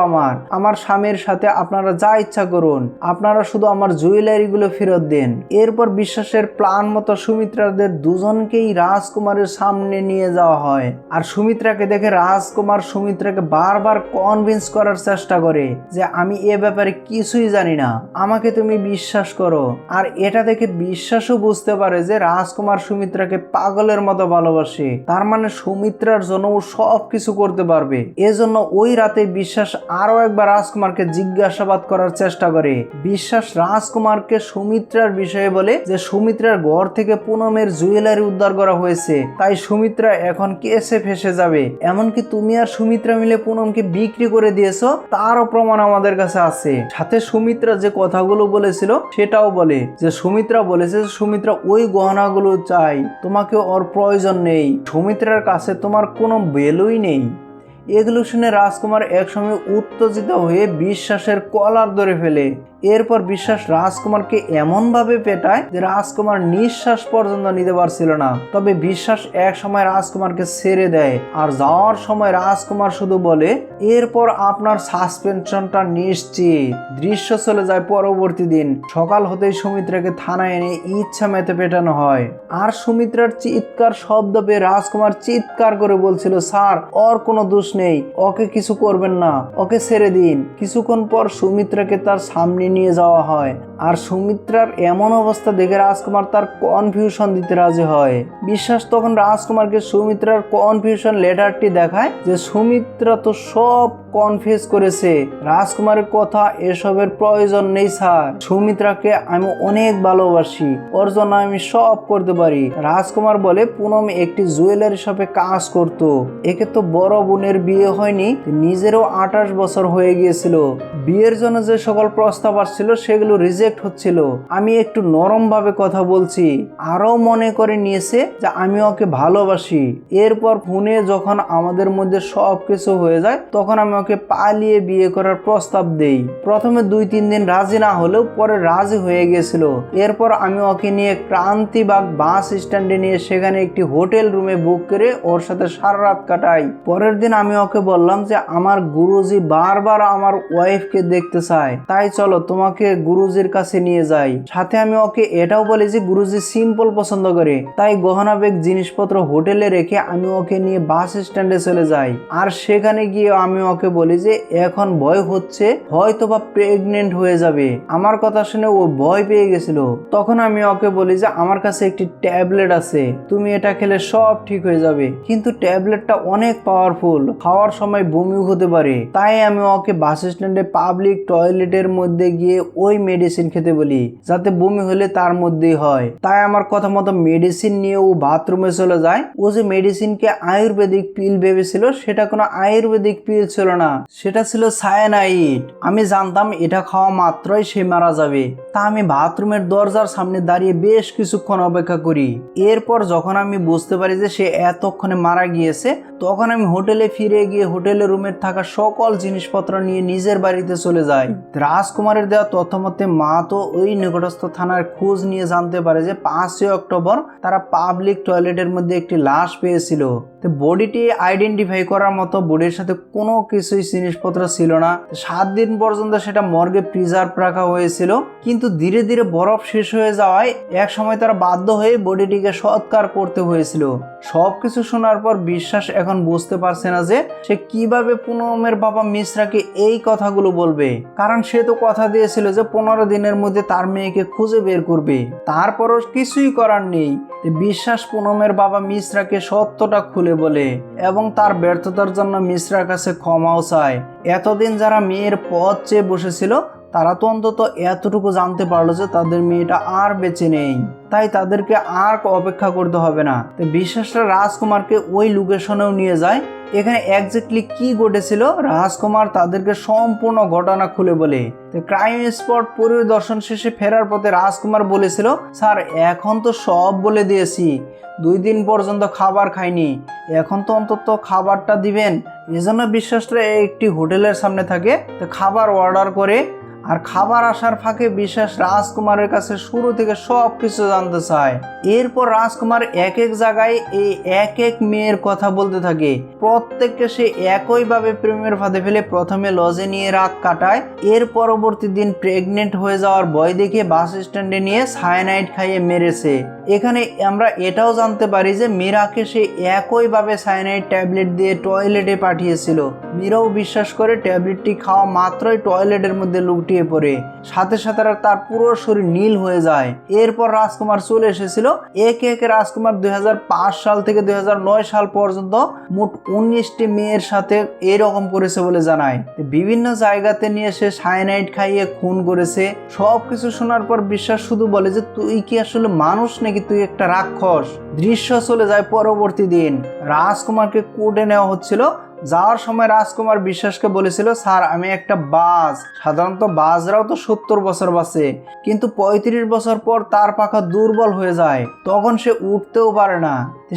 আমার স্বামীর সাথে আপনারা যা ইচ্ছা করুন, আপনারা শুধু আমার জুয়েলারিগুলো ফেরত দেন। এরপর বিশ্বাসের প্ল্যান মতো সুমিত্রাদের দুজনকেই রাজকুমারের সামনে নিয়ে যাওয়া হয়। আর সুমিত্রাকে দেখে রাজকুমার সুমিত্রাকে বারবার কনভিন্স করার চেষ্টা করে যে আমি এ ব্যাপারে কিছুই জানি না, আমাকে তুমি বিশ্বাস করো। আর এটা দেখে বিশ্বাসও বুঝতে পারে যে রাজকুমার সুমিত্রাকে পাগলের মতো ভালোবাসে, তার মানে সুমিত্রার জন্য ও সব কিছু করতে পারবে। এজন্য ওই রাতে বিশ্বাস আরো একবার রাজকুমারকে জিজ্ঞাসাবাদ করার চেষ্টা করে। বিশ্বাস রাজকুমারকে সুমিত্রার বিষয়ে বলে যে সুমিত্রার ঘর থেকে পুনমের জুয়েলারি উদ্ধার করা হয়েছে, তাই সুমিত্রা এখন কেসে ফেসে যাবে। এমনকি তুমি আর সুমিত্রা মিলে পুনমকে বিক্রি করে দিয়েছো, তারও প্রমাণ আমাদের কাছে আছে। সাথে সুমিত্রা যে কথাগুলো বলেছিল সেটাও বলে যে সুমিত্রা বলেছে সুমিত্রা ওই গহনাগুলো চাই, তোমাকে ওর প্রয়োজন নেই, সুমিত্রার কাছে তোমার কোনো ভ্যালুই নেই। এগুলো শুনে রাজকুমার একসময় উত্তেজিত হয়ে বিশ্বাসের কলার ধরে ফেলে। এরপর বিশ্বাস রাজকুমারকে এমনভাবে পেটায় যে রাজকুমার নিঃশ্বাস পর্যন্ত নিতে পারছিল না। তবে বিশ্বাস এক সময় রাজকুমারকে ছেড়ে দেয় আর যাওয়ার সময় রাজকুমার শুধু বলে এরপর আপনার সাসপেনশনটা নিশ্চিত। দৃশ্য চলে যায় পরবর্তী দিন। সকাল হতেই সুমিত্রাকে থানায় এনে ইচ্ছা মেতে পেটানো হয়। আর সুমিত্রার চিৎকার শব্দ পেয়ে রাজকুমার চিৎকার করে বলছিল স্যার ওর কোনো দোষ নেই, ওকে কিছু করবেন না, ওকে ছেড়ে দিন। কিছুক্ষণ পর সুমিত্রাকে তার সামনে নিয়ে যাওয়া হয়। আর সুমিত্রার এমন অবস্থা দেখে রাজকুমার তার কনফিউশন দিতে রাজি হয়। বিশ্বাস তখন রাজকুমারকে সুমিত্রার কনফিউশন লেটারটি দেখায় যে সুমিত্রা তো সব কনফিউজ করেছে, রাজকুমারের কথা এসবের প্রয়োজন নেই স্যার, সুমিত্রাকে আমি অনেক ভালোবাসি, ওর জন্য আমি সব করতে পারি। রাজকুমার বলে পুনম একটি জুয়েলারি শপে কাজ করত, একে তো বড় বোনের বিয়ে হয়নি, নিজেরও 28 বছর হয়ে গিয়েছিল, বিয়ের জন্য যে সকল প্রস্তাব আসছিল সেগুলো রিজেক্ট হচ্ছিল। আমি একটু নরম ভাবে কথা বলছি, আরো মনে করে নিয়েছে যে আমি ওকে ভালোবাসি। এরপর ফোনে যখন আমাদের মধ্যে সবকিছু হয়ে যায় তখন আমি ওকে পালিয়ে বিয়ে করার প্রস্তাব দেই। প্রথমে 2-3 দিন রাজি না হলেও পরে রাজি হয়ে গেছিল। এরপর আমি ওকে নিয়ে ক্রান্তিবাগ বাস স্ট্যান্ডে নিয়ে সেখানে একটি হোটেল রুমে বুক করে ওর সাথে সারা রাত কাটাই। পরের দিন আমি ওকে বললাম যে আমার গুরুজি বারবার আমার ওয়াইফকে দেখতে চায়, তাই চলো তোমাকে গুরুজির কাছে নিয়ে যাই। সাথে আমি ওকে এটাও বলি যে গুরুজি সিম্পল পছন্দ করে, তাই গহনা ব্যাগ জিনিসপত্র হোটেলে রেখে আমি ওকে নিয়ে বাস স্ট্যান্ডে চলে যাই। আর সেখানে গিয়ে আমি ওকে বলি যে এখন ভয় হচ্ছে, হয়তো বা প্রেগনেন্ট হয়ে যাবে। আমার কথা শুনে ও ভয় পেয়ে গেছিল। তখন আমি ওকে বলি যে আমার কাছে একটি ট্যাবলেট আছে, তুমি এটা খেলে সব ঠিক হয়ে যাবে, কিন্তু ট্যাবলেটটা অনেক পাওয়ারফুল, খাওয়ার সময় বমি হতে পারে। তাই আমি ওকে বাস স্ট্যান্ডে পাবলিক টয়লেটের মধ্যে গিয়ে ওই মেডিসিন খেতে বলি, যাতে বমি হলে তার মধ্যেই হয়। তাই আমার কথা মতো মেডিসিন নিয়ে ও বাথরুমে চলে যায়। ও যে মেডিসিনকে আয়ুর্বেদিক পিল ভেবেছিল সেটা কোনো আয়ুর্বেদিক পিল ছিল না, সেটা ছিল সায়ানাইড। আমি জানতাম এটা খাওয়া মাত্রই সে মারা যাবে। তা আমি বাথরুমের দরজার সামনে দাঁড়িয়ে বেশ কিছুক্ষণ অপেক্ষা করি। এরপর যখন আমি বুঝতে পারি যে সে এতক্ষণে মারা গিয়েছে তখন আমি হোটেলে ফিরে গিয়ে হোটেলের রুমের থাকা সকল জিনিসপত্র নিয়ে নিজের বাড়িতে চলে যাই। রাজকুমারের দেওয়া তথ্য মতে মা তো ওই নিকটস্থ থানার খোঁজ নিয়ে জানতে পারে যে 5 অক্টোবর তারা পাবলিক টয়লেটের মধ্যে একটি লাশ পেয়েছিল। তো বডিটি আইডেন্টিফাই করার মতো বডির সাথে কোনো কিছুই জিনিসপত্র ছিল না। 7 দিন পর্যন্ত সেটা মর্গে প্রিজার্ভ রাখা হয়েছিল, কিন্তু ধীরে ধীরে বরফ শেষ হয়ে যাওয়ায় এক সময় তারা বাধ্য হয়ে বডিটিকে সৎকার করতে হয়েছিল। সবকিছু শোনার পর বিশ্বাস এখন বুঝতে পারছে না যে সে কিভাবে পুনমের বাবা মিশ্রাকে এই কথাগুলো বলবে, কারণ সে তো কথা দিয়েছিল যে 15 দিনের মধ্যে তার মেয়েকে খুঁজে বের করবে। তারপরও কিছুই করার নেই। বিশ্বাস পুনমের বাবা মিশ্রাকে সত্যটা খুলে বলে এবং তার ব্যর্থতার জন্য মিশ্রার কাছে ক্ষমাও চায়। এতদিন যারা মেয়ের পথ চেয়ে বসেছিল তারা তো অন্তত এতটুকু জানতে পারলো যে তাদের মেয়েটা আর বেঁচে নেই, তাই তাদেরকে আর অপেক্ষা করতে হবে না। তো বিশ্বাসরা রাজকুমারকে ওই লোকেশনেও নিয়ে যায়। এখানে এক্স্যাক্টলি কি ঘটেছিল রাজকুমার তাদেরকে সম্পূর্ণ ঘটনা খুলে বলে। ক্রাইম স্পট পরিদর্শন শেষে ফেরার পথে রাজকুমার বলেছিল স্যার এখন তো সব বলে দিয়েছি, 2 দিন পর্যন্ত খাবার খাইনি, এখন তো অন্তত খাবারটা দিবেন। এজন্য বিশ্বাসরা একটি হোটেলের সামনে থাকে, তো খাবার অর্ডার করে আর খাবার আসার ফাঁকে বিশ্বাস রাজকুমারের কাছে শুরু থেকে সবকিছু জানতে চায়। এরপর রাজকুমার এক এক জায়গায় এই এক এক মেয়ের কথা বলতে থাকে। প্রত্যেককে সে একইভাবে প্রেমের ফাঁদে ফেলে প্রথমে লজে নিয়ে রাত কাটায়। এর পরবর্তী দিন প্রেগনেন্ট হয়ে যাওয়ার ভয় দেখে বাস স্ট্যান্ডে নিয়ে সায়ানাইড খাইয়ে মেরেছে। এখানে আমরা এটাও জানতে পারি যে মীরাকে সে একইভাবে সায়ানাইড ট্যাবলেট দিয়ে টয়লেটে পাঠিয়েছিল। মীরাও বিশ্বাস করে ট্যাবলেটটি খাওয়া মাত্রই টয়লেটের মধ্যে লুটিয়ে পড়ে, সাথে সাথে তার পুরো শরীর নীল হয়ে যায়। এরপর রাজকুমার চলে এসেছিল। একে একে রাজকুমার 2005 সাল থেকে 2009 সাল পর্যন্ত মোট 19টি মেয়ের সাথে এরকম করেছে বলে জানায়। বিভিন্ন জায়গাতে নিয়ে সে সায়ানাইড খাইয়ে খুন করেছে। সবকিছু শোনার পর বিশ্বাস শুধু বলে যে তুই কি আসলে মানুষ নাকি তুই একটা রাক্ষস। দৃশ্য চলে যায় পরবর্তী দিন। রাজকুমারকে কোর্টে নেওয়া হচ্ছিল। যাওয়ার সময় রাজকুমার বিশ্বাসকে বলেছিল, স্যার আমি একটা বাজ। সাধারণত বাজরাও তো 70 বছর বাঁচে, কিন্তু 35 বছর পর তার পাখা দুর্বল হয়ে যায়, তখন সে উঠতেও পারে না,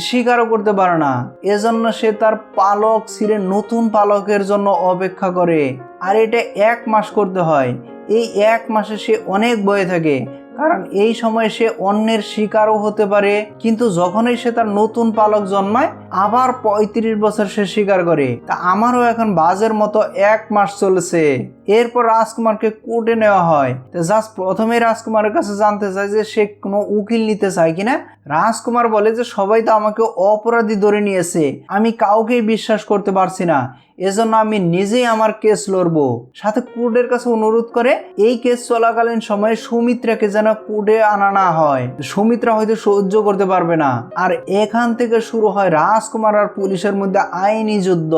শিকারও করতে পারে না। এজন্য সে তার পালক ছিঁড়ে নতুন পালকের জন্য অপেক্ষা করে। আর এটা 1 মাস করতে হয়। এই 1 মাসে সে অনেক ভয়ে থাকে, কারণ এই সময় সে অন্যের শিকারও হতে পারে। কিন্তু যখনই সে তার নতুন পালক জন্মায় আবার 35 বছর সে শিকার করে। তা আমারও এখন বাজের মতো 1 মাস চলেছে। এরপর রাজকুমারকে কোর্টে নেওয়া হয়। জাস্ট প্রথমেই রাজকুমারের কাছে জানতে চায় যে সে কোনো উকিল নিতে চায় কিনা। রাজকুমার বলে যে সবাই তো আমাকে অপরাধী ধরে নিয়েছে, আমি কাউকেই বিশ্বাস করতে পারছি না, এজন্য আমি নিজেই আমার কেস লড়বো। সাথে কোর্টের কাছে অনুরোধ করে এই কেস চলাকালীন সময়ে সুমিত্রাকে যেন কোর্টে আনা না হয়। সুমিত্রা হয়তো সহ্য করতে পারবে না। আর এখান থেকে শুরু হয় রাজকুমার আর পুলিশের মধ্যে আইনি যুদ্ধ।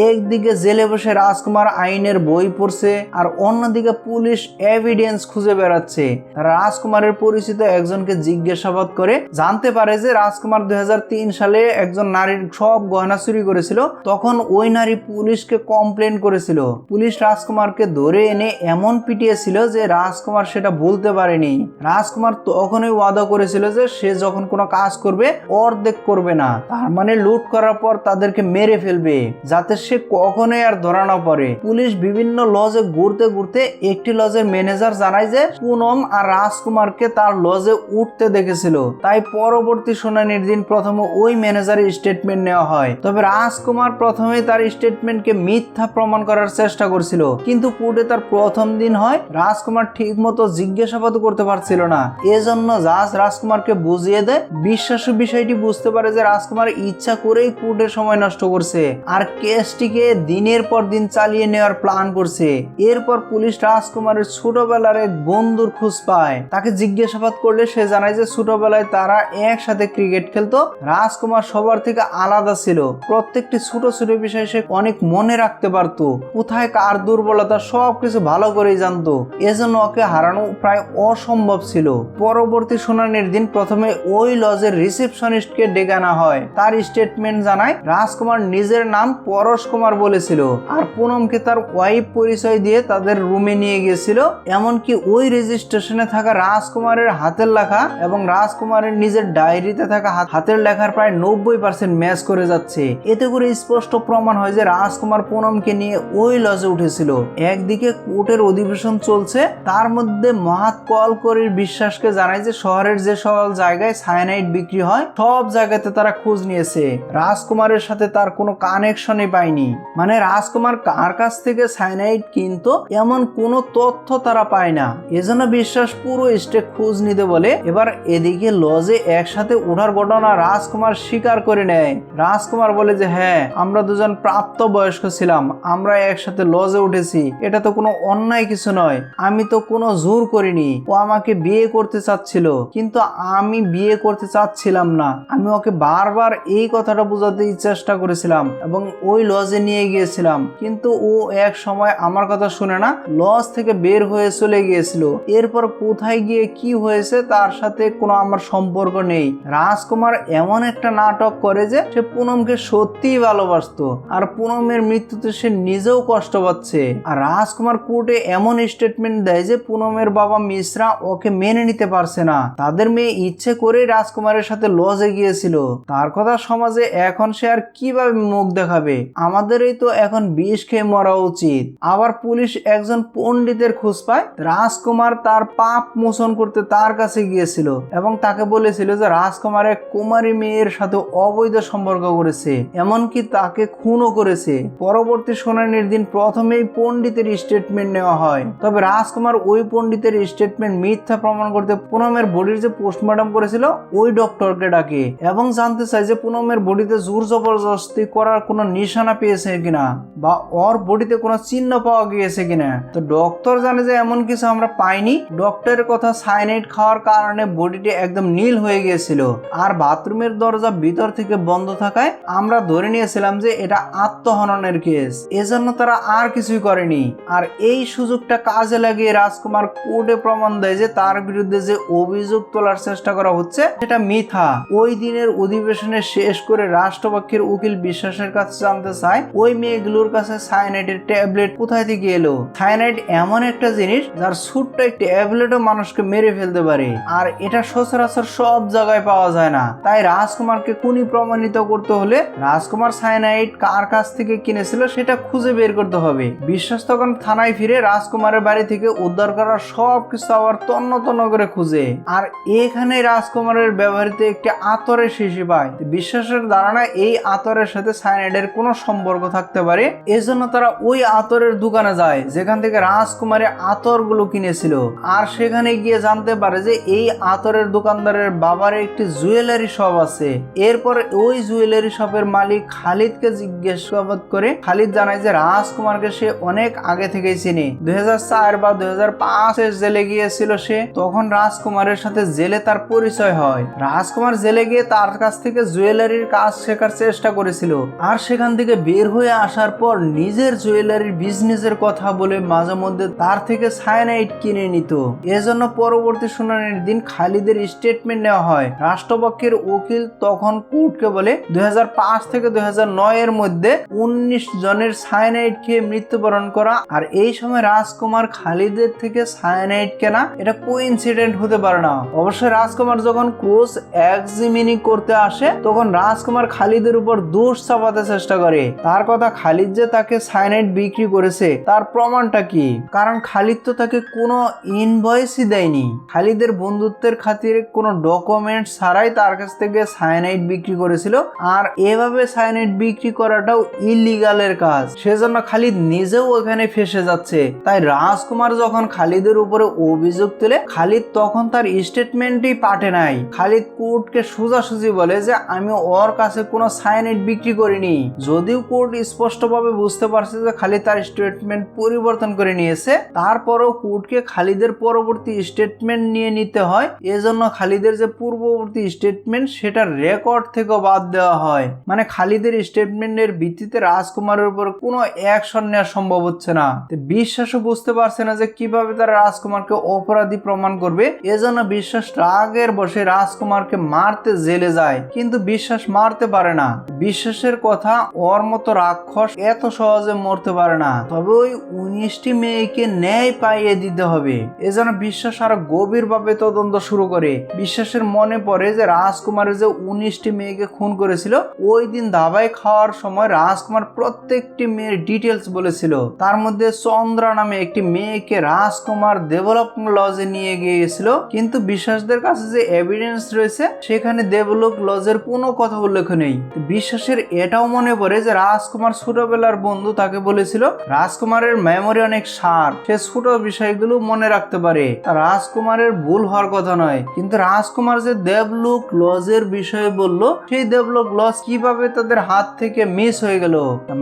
একদিকে জেলে বসে রাজকুমার আইনের বই পড়ছে, আর অন্যদিকে পুলিশ এভিডেন্স খুঁজে বেড়াচ্ছে। রাজকুমারের পরিচিত একজনকে জিজ্ঞাসাবাদ করে জানতে পারে যে রাজকুমার 2003 সালে একজন নারীর সব গয়না চুরি করেছিল। তখন ওই নারী পুলিশকে কমপ্লেন করেছিল। পুলিশ রাজকুমারকে ধরে এনে এমন পিটিয়েছিল যে রাজকুমার সেটা বলতে পারেনি। রাজকুমার তখনই ওয়াদা করেছিল যে সে যখন কোনো কাজ করবে অর্ধেক করবে না, তার মানে লুট করার পর তাদেরকে মেরে ফেলবে, যাতে সে কখনোই আর ধরা না পড়ে। পুলিশ বিভিন্ন লজে ঘুরতে ঘুরতে একটি লজের ম্যানেজার জানায় যে পুনম আর রাজকুমারকে তার লজে উঠতে দেখেছিল। তাই পরবর্তী শুনানির দিন প্রথমে ওই ম্যানেজারের স্টেটমেন্ট নেওয়া হয়। তবে রাজকুমার প্রথমে তার স্টেটমেন্টকে মিথ্যা প্রমাণ করার চেষ্টা করছিল, কিন্তু কোর্টে তার প্রথম দিন হয়। রাজকুমার ঠিক মতো জিজ্ঞাসাবাদ করতে পারছিল না। এজন্য জাজ রাজকুমারকে বুঝিয়ে দেয়। বিশ্বাস বিষয়টি বুঝতে পারে যে রাজকুমার ইচ্ছা করেই কোর্টের সময় নষ্ট করছে আর কেসটিকে দিনের পর দিন চালিয়ে নেওয়ার প্ল্যান করছে। এরপর পুলিশ রাজকুমারের ছোটবেলার এক বন্ধুর খোঁজ পায়। তাকে জিজ্ঞাসাবাদ করলে সে জানায় যে ছোটবেলায় তারা একসাথে ক্রিকেট খেলতো। রাজকুমার সবার থেকে আলাদা ছিল, প্রত্যেকটি ছোট ছোট বিষয় সে অনেক মনে রাখতে পারতো, কোথায় কার দুর্বলতা সবকিছু ভালো করেই জানতো। এজন্য ওকে হারানো প্রায় অসম্ভব ছিল। পরবর্তী শুনানির দিন প্রথমে ওই লজের রিসেপশনিস্টকে ডেকে আনা হয়। তার স্টেটমেন্ট জানায় রাজকুমার নিজের নাম পরশ কুমার বলেছিল, আর পুনমকে তার ওয়াইফ পরিচয় দিয়ে তাদের রুমে নিয়ে গিয়েছিল। এমনকি ওই রেজিস্ট্রেশনে থাকা রাজকুমারের হাতের লেখা এবং রাজকুমারের নিজের ডায়েরিতে থাকা হাতের লেখার প্রায় 90% ম্যাচ করে যাচ্ছে। এতে করে স্পষ্ট প্রমাণ হয় যে রাজকুমার পুনমকে নিয়ে ওই লজে উঠেছিল। একদিকে কোর্টের অধিবেশন চলছে, তার মধ্যে মহাত কলকরির বিশ্বাসকে জানায় যে শহরের যে সকল জায়গায় সায়ানাইড বিক্রি হয় সব জায়গাতে তারা খোঁজ নিয়েছে, রাজকুমারের সাথে তার কোনো কানেকশনই পায়নি। মানে রাজকুমার কার কাছ থেকে সায়ানাইড কিনতো এমন কোনো তথ্য তারা পায় না। এজন্য বিশ্বাস পুরো স্টেট খোঁজ নিতে বলে। এবার এদিকে লজে একসাথে ওঠার ঘটনা রাজকুমার স্বীকার করে নেয়। রাজকুমার বলে যে হ্যাঁ, আমরা দুজন প্রাপ্ত বয়স্ক ছিলাম, আমরা একসাথে লজে উঠেছি, এটা তো কোনো অন্যায় কিছু নয়, আমি তো কোনো জোর করিনি। ও আমাকে বিয়ে করতে চাচ্ছিল, কিন্তু আমি বিয়ে করতে চাচ্ছিলাম না। আমি ওকে বারবার এই কথাটা বোঝাতে চেষ্টা করেছিলাম এবং ওই লজে নিয়ে গিয়েছিলাম, কিন্তু ও এক সময় আমার কথা শুনে না, লজ থেকে বের হয়ে চলে গিয়েছিল। এরপর কোথায় গিয়ে কি হয়েছে তার সাথে কোনো আমার সম্পর্ক নেই। রাজকুমার এমন একটা নাটক করে যে সে পুনমকে সত্যিই ভালোবাসতো, আর পুনমের মৃত্যুতে সে নিজেও কষ্ট পাচ্ছে। আর রাজকুমার কোর্টে এমন স্টেটমেন্ট দেয় যে পুনমের বাবা মিশ্রা ওকে মেনে নিতে পারছে না। তাদের মেয়ে ইচ্ছে করে রাজকুমারের সাথে লজে গিয়েছিল। তার কথা সমাজে এখন সে আর কিভাবে মুখ দেখাবে? আমাদেরই তো এখন বিষ খেয়ে মরা উচিত। আবার পুলিশ একজন পণ্ডিতের খোঁজ পায়। রাজকুমার তার পাপ মোচন করতে তার কাছে গিয়েছিল এবং তাকে বলেছিল যে রাজকুমার এক কুমারী মেয়ের সাথে অবৈধ সম্পর্ক করেছে, এমনকি তাকে খুনও করেছে। পরবর্তী শুনানির দিন প্রথমেই পণ্ডিতের স্টেটমেন্ট নেওয়া হয়, তবে রাজকুমার ওই পণ্ডিতের স্টেটমেন্ট মিথ্যা প্রমাণ করতে পুনমের বডির যে পোস্টমর্টম করেছিল ওই ডক্টরকে ডাকে এবং জানতে চায় যে পুনমের বডিতে জোর জবরদস্তি করার কোনো নিশানা পেয়েছে কিনা বা ওর বডিতে কোনো চিহ্ন পাওয়া গিয়েছে কিনা। তো ডক্টর জানে যে এমন কিছু আমরা পাইনি। ডক্টরের কথা সায়ানাইড খাওয়ার কারণে বডিটি একদম নীল হয়ে গিয়েছিল, আর বাথরুমের দরজা ভিতর থেকে বন্ধ থাকায় আমরা ধরে নিয়েছিলাম যে এটা আত্মহননের কেস। এজন্য তারা আর কিছুই করেনি। আর এই সুযোগটা কাজে লাগিয়ে রাজকুমার কোর্টে প্রমাণ দেয় যে তার বিরুদ্ধে যে অভিযোগ তোলার চেষ্টা করা হচ্ছে সেটা মিথ্যা। ওই দিনের অধিবেশনে শেষ করে রাষ্ট্রপক্ষের উকিল বিশ্বাসের কাছে জানতে চায় ওই মেয়েগুলোর কাছে সায়ানাইডের ট্যাবলেট কোথায় থেকে এলো। সায়ানাইড এমন একটা জিনিস যার ছোট্ট একটা ট্যাবলেটও মানুষকে মেরে ফেলতে পারে, আর এটা সচরাচর সব জায়গায় পাওয়া যায় না। তাই রাজকুমারকে খুনি প্রমাণিত করতে হলে রাজকুমার সায়ানাইড কার কাছ থেকে কিনেছিল সেটা খুঁজে বের করতে হবে। বিশ্বাস তখন থানায় ফিরে রাজকুমারের বাড়ি থেকে উদ্ধার করা সবকিছু আবার তন্ন তন্ন করে খুঁজে, আর এখানে রাজকুমারের ব্যবহৃত একটি আতরের শিশি পায়। বিশ্বাসের ধারণা এই আতরের সাথে সায়ানাইডের কোনো সম্পর্ক থাকতে পারে। এজন্য তারা ওই আতরের দোকানে যায় যেখান থেকে রাজকুমারের আতরগুলো কিনেছিল, আর সেখানে গিয়ে জানতে পারে যে এই আতরের দোকানদারের বাবার একটি জুয়েলারি শপ আছে। এরপর ওই জুয়েলারি শপের মালিক খালিদকে জিজ্ঞাসাবাদ করে খালিদ জানায় যে রাজকুমারকে সে অনেক আগে থেকেই চিনে। 2004 বা 2005 জেলে গিয়েছিল সে, তখন রাজকুমারের সাথে জেলে তার পরিচয় হয়। রাজকুমার জেলে গিয়ে তার কাছ থেকে জুয়েলারির কাজ শেখার চেষ্টা করেছিল, আর সেখান থেকে বের হয়ে আসার পর নিজের জুয়েলারির বিজনেসের কথা বলে মাঝে মধ্যে তার থেকে সায়ানাইড কিনে নিত। এজন্য পরবর্তী শুনানির দিন খালিদের স্টেটমেন্ট নেওয়া হয়। রাষ্ট্রপক্ষের উকিল তখন কোর্টকে বলে 2005 থেকে 2009 এর মধ্যে 19 জনের সায়ানাইড খেয়ে মৃত্যুবরণ করা, আর এই সময় রাজকুমার খালিদের থেকে সায়ানাইড কেনা এটা কোইন্সিডেন্ট হতে পারে না। অবশ্যই রাজকুমার যখন ক্রস এক্সামিনিং করতে আসে তখন রাজকুমার খালিদের উপর দোষ চাপাতে চেষ্টা করে। তার কথা খালিদ যে তাকে সায়ানাইড বিক্রি করেছে তার প্রমাণটা কি? কারণ খালিদ তো তাকে কোনো ইনভয়েসই দেয়নি। খালিদের বন্ধুত্বের খাতিরে কোনো ডকুমেন্ট ছাড়াই তার কাছ থেকে সায়ানাইড বিক্রি করেছিল, আর এভাবে সায়ানাইড বিক্রি করাটাও ইলিগালের কাজ। সেজন্য খালিদ নিজেও এখানে ফেসে যাচ্ছে। তাই রাজকুমার যখন খালিদের উপরে অভিযোগ তুলে খালিদ তখন তার স্টেটমেন্টই পাঠে নাই। খালিদ কোর্টকে সোজাসুজি বলে যে আমি ওর কাছে কোনো সায়ানাইড বিক্রি করিনি। যদিও কোর্ট স্পষ্টভাবে বুঝতে পারছে যে খালিদ তার স্টেটমেন্ট পরিবর্তন করে নিয়েছে, তারপরও কোর্টকে খালিদের পরবর্তী স্টেটমেন্ট নিয়ে নিতে হয়। এজন্য খালিদের যে পূর্ববর্তী স্টেটমেন্ট সেটা রেকর্ড থেকে বাদ দেওয়া হয়। মানে খালিদের স্টেটমেন্টের ভিত্তিতে রাজকুমারের উপর কোনো অ্যাকশন নেওয়া সম্ভব হচ্ছে না। বিশ্বাসও বুঝতে পারছে না যে কিভাবে তারা রাজকুমারকে অপরাধী প্রমাণ করবে। এজন্য বিশ্বাস রাগের বসে রাজকুমারকে মারতে জেলে যায়, কিন্তু বিশ্বাস মারতে পারে না। বিশ্বাসের কথা ওর মতো রাক্ষস এত সহজে মরতে পারে না, তবে ওই 19টি মেয়েকে ন্যায় পাইয়ে দিতে হবে। এজন্য বিশ্বাস আরো গভীরভাবে তদন্ত শুরু করে। বিশ্বাসের মনে পড়ে যে রাজকুমারের যে 19টি মেয়েকে খুন করেছিল ওই দিন দাবাই খাওয়ার সময় রাজকুমার প্রত্যেকটি মেয়ের ডিটেলস বলেছিল। তার মধ্যে চন্দ্রা নামে একটি মেয়েকে রাজকুমার দেবলোক লজে নিয়ে গিয়েছিল, কিন্তু বিশ্বাসদের কাছে যে এভিডেন্স রয়েছে সেখানে দেবলোক লজের কোনো কথা উল্লেখ নেই। বিশ্বাসের এটাও মনে পড়ে যে রাজকুমার ছোটবেলার বন্ধু তাকে বলেছিল রাজকুমারের মেমোরি অনেক শার্প, সে ছোট বিষয়গুলো মনে রাখতে পারে। রাজকুমারের ভুল হওয়ার কথা নয়, কিন্তু রাজকুমার যে দেবলোক লজের বিষয়ে বলল সেই দেবলোক লজ কিভাবে তাদের হাত থেকে মিস হয়ে গেল।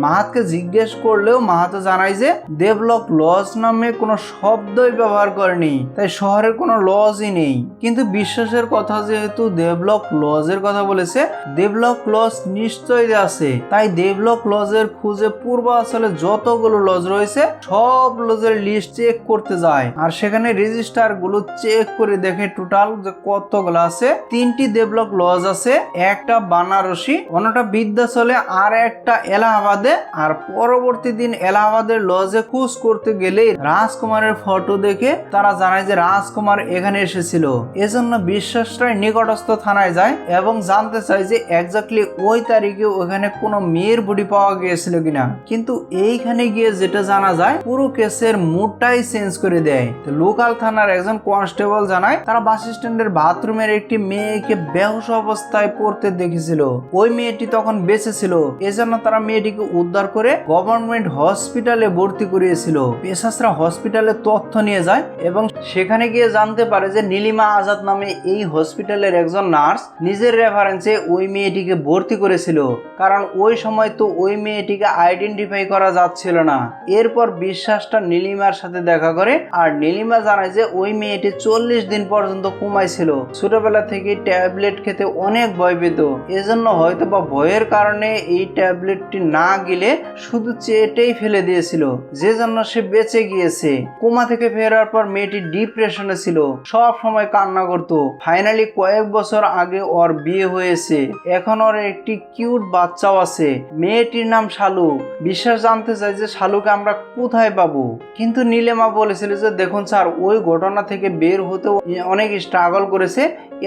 মাহাতকে জিজ্ঞেস করলেও মাহাতো জানায় যে দেবলোক লজ নামে কোনো শব্দই ব্যবহার করেনি, তাই শহরের কোনো লজই নেই। কিন্তু বিশ্বাসের কথা যেহেতু দেবলোক লজের কথা বলেছে, দেবলোক লজ নিশ্চয়ই আছে। তাই দেবলোক লজের খুঁজে পূর্বাঞ্চলে যতগুলো লজ রয়েছে সব লজের লিস্ট চেক করতে যায়, আর সেখানে রেজিস্টার গুলো চেক করে দেখে টোটাল যে কতগুলো আছে, 3টি দেবলোক লজ আছে, একটা বানারসি, অন্যটা বিদ্যাচলে আর একটা এলাহাবাদে। আর পরবর্তী দিন এলাহাবাদের লজে খোঁজ করতে গেলে রাজকুমারের ফটো দেখে তারা জানায় যে রাজকুমার এখানে এসেছিল। এজন্য বিশ্বাসরায় নিকটস্থ থানায় যায় এবং জানতে চায় যে এক্স্যাক্টলি ওই তারিখে ওখানে কোনো মেয়ের বডি পাওয়া গিয়েছিল কিনা। কিন্তু এইখানে গিয়ে যেটা জানা যায় পুরো কেসের মুডটাই চেঞ্জ করে দেয়। লোকাল থানার একজন কনস্টেবল জানায় তারা বাস স্ট্যান্ডের বাথরুমের একটি মেয়েকে বেহুশ অবস্থায় পড়তে দেখেছিল। ওই মেয়েটি তখন বেঁচে ছিল, এজন্য তারা মেয়েটিকে উদ্ধার করে গভর্নমেন্ট হসপিটালে ভর্তি করিয়েছিল। পেশাসরা হসপিটালে তথ্য নিয়ে যায় এবং সেখানে গিয়ে জানতে পারে যে নীলিমা আজাদ নামে এই হসপিটালের একজন নার্স নিজের রেফারেন্সে ওই মেয়েটিকে ভর্তি করেছিল, কারণ ওই সময় তো ওই মেয়েটিকে আইডেন্টিফাই করা যাচ্ছিল না। এরপর বিশ্বাসটা নীলিমার সাথে দেখা করে আর নীলিমা জানায় যে ওই মেয়েটি 40 দিন পর্যন্ত কোমায় ছিল, ছোটবেলা থেকে ট্যাবলেট খেতে অনেক ভয় পেত, এজন্য হয়তো বা ভয়ের কারণে এই ট্যাবলেটটি না গিলে শুধু চেটেই ফেলে দিয়েছিল, যে জন্য সে বেঁচে গিয়েছে। কোমা থেকে ফেরার পর মেয়েটি ডিপ্রেশনে ছিল, সব সময় কান্না করত। ফাইনালি কয়েক বছর আগে ওর বিয়ে হয়েছে, এখন ওর একটি কিউট বাচ্চাও আছে। মেয়েটির নাম শালু। বিশ্বাস জানতে চায় যে শালুকে আমরা কোথায় পাবো, কিন্তু নীলিমা বলেছিল যে দেখুন স্যার, ওই ঘটনা থেকে বের হতে অনেক স্ট্রাগল করেছে,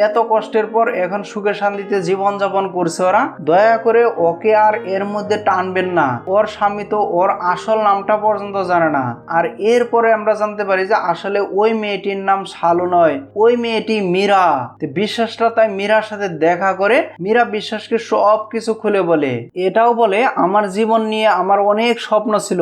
এত কষ্টের পর এখন সুখে শান্তিতে জীবনযাপন করছে ওরা, দয়া করে ওকে আর এর মধ্যে টানবেন না। ওর স্বামী তো ওর আসল নামটা পর্যন্ত জানে না। আর এরপরে আমরা জানতে পারি যে আসলে ওই মেয়েটির নাম শালু নয়, ওই মেয়েটি মীরা। বিশ্বাসটা তাই মীরার সাথে দেখা করে মীরা বিশ্বাসকে সব কিছু খুলে বলে, এটাও বলে আমার জীবন নিয়ে আমার অনেক স্বপ্ন ছিল,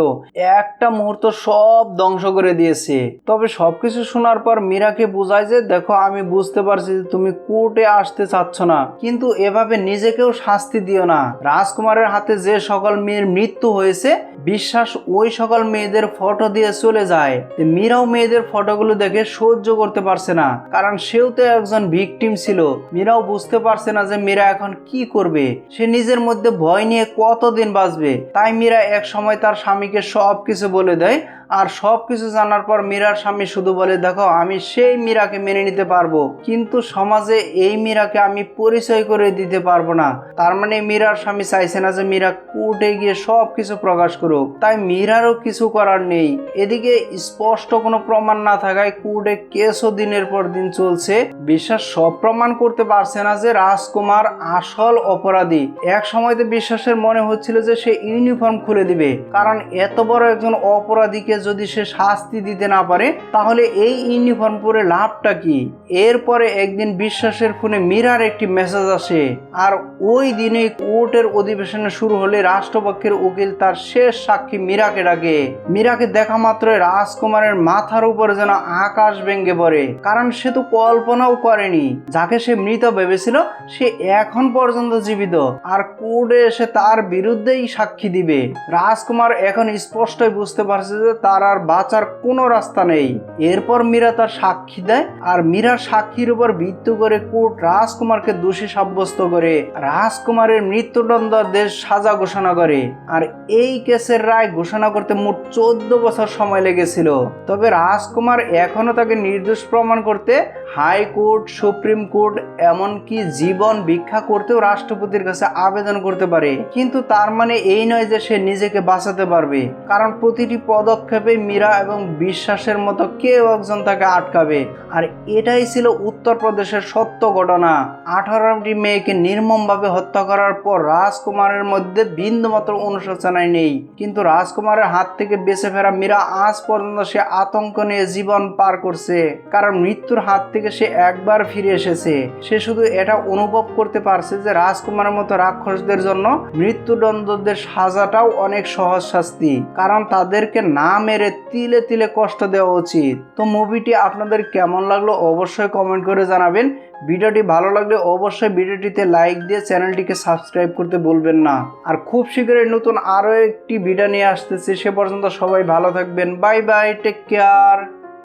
একটা মুহূর্ত সব ধ্বংস করে দিয়েছে। তবে সবকিছু শোনার পর মীরাকে বোঝায় যে দেখো, আমি বুঝতে পারছি যে তুমি কোর্টে আসতে চাচ্ছ না, কিন্তু এভাবে নিজেকেও শাস্তি দিও না। রাজকুমারের হাতে যে সকল মেয়ের মৃত্যু হয়েছে বিশ্বাস ওই সকল মেয়েদের ফটো দিয়ে চলে যায়। মীরাও মেয়েদের ফটোগুলো দেখে সহ্য করতে পারছে না, কারণ সেও তো একজন ভিকটিম ছিল। মীরাও বুঝতে পারছে না যে মীরা এখন কি করবে, সে নিজের মধ্যে ভয় নিয়ে কতদিন বাঁচবে। তাই মীরা এক সময় তার স্বামীকে সব কিছু বলে দেয়। আর সবকিছু জানার পর মীরার স্বামী শুধু বলে দেখো, আমি সেই মীরাকে মেনে নিতে পারবো, কিন্তু সমাজে এই মীরাকে আমি পরিচয় করে দিতে পারবো না। তার মানে মীরার স্বামী চাইছে না যে মীরা কোর্টে গিয়ে সব কিছু প্রকাশ করুক, তাই মীরারও কিছু করার নেই। এদিকে স্পষ্ট কোনো প্রমাণ না থাকায় কোর্টে কেসও দিনের পর দিন চলছে। বিশ্বাস সব প্রমাণ করতে পারছে না যে রাজকুমার আসল অপরাধী। এক সময়তে বিশ্বাসের মনে হচ্ছিল যে সে ইউনিফর্ম খুলে দিবে, কারণ এত বড় একজন অপরাধীকে যদি সে শাস্তি দিতে না পারে তাহলে এই ইউনিফর্ম পরে লাভটা কি। এরপরে একদিন বিশ্বাসের ফোনে মীরার একটি মেসেজ আসে, আর ওই দিনে কোর্টের অধিবেশনে শুরু হলে রাষ্ট্রপক্ষের উকিল তার শেষ সাক্ষী মীরাকে ডাকে। মীরাকে দেখা মাত্রই রাজকুমারের মাথার উপরে যেন আকাশ ভেঙে পড়ে, কারণ সে তো কল্পনাও করেনি যাকে সে মৃত ভেবেছিল সে এখন পর্যন্ত জীবিত, আর কোর্টে এসে তার বিরুদ্ধেই সাক্ষী দিবে। রাজকুমার এখন স্পষ্টই বুঝতে পারছে যে তার আর বাঁচার কোনো রাস্তা নেই। এরপর মীরা তার সাক্ষী দেয়, আর মীরার সাক্ষীর উপর ভিত্তি করে কোর্ট রাজকুমারকে দোষী সাব্যস্ত করে রাজকুমারের মৃত্যুদণ্ডাদেশ সাজা ঘোষণা করে। আর এই কেসের রায় ঘোষণা করতে মোট 14 বছর সময় লেগেছিল। তবে রাজকুমার এখনো তাকে নির্দোষ প্রমাণ করতে হাইকোর্ট, সুপ্রিম কোর্ট, এমনকি জীবন ভিক্ষা করতেও রাষ্ট্রপতির কাছে আবেদন করতে পারে। কিন্তু তার মানে এই নয় যে সে নিজেকে বাঁচাতে পারবে, কারণ প্রতিটি পদক্ষেপে মীরা এবং বিশ্বাসের মতো কেউ একজন তাকে আটকাবে। আর এটাই ছিল উত্তরপ্রদেশের সত্য ঘটনা। 18টি মেয়েকে নির্মমভাবে হত্যা করার পর রাজকুমারের মধ্যে বিন্দুমাত্র অনুশোচনা নেই, কিন্তু রাজকুমারের হাত থেকে বেঁচে ফেরা মীরা আজ পর্যন্ত সে আতঙ্ক নিয়ে জীবন পার করছে, কারণ মৃত্যুর হাত থেকে সে একবার ফিরে এসেছে। সে শুধু এটা অনুভব করতে পারছে যে রাজকুমারের মতো রাক্ষসদের জন্য মৃত্যুদণ্ডদের সাজাটাও অনেক সহজ শাস্তি, কারণ তাদেরকে না মেরে তিলে তিলে কষ্ট দেওয়া উচিত। তো মুভিটি আপনাদের কেমন লাগলো অবশ্যই কমেন্ট করে জানাবেন। ভিডিওটি ভালো লাগলে অবশ্যই ভিডিওটিতে লাইক দিয়ে চ্যানেলটিকে সাবস্ক্রাইব করতে ভুলবেন না। আর খুব শীঘ্রই নতুন আরও একটি ভিডিও নিয়ে আসতেছি। সে পর্যন্ত সবাই ভালো থাকবেন। Bye bye, take care.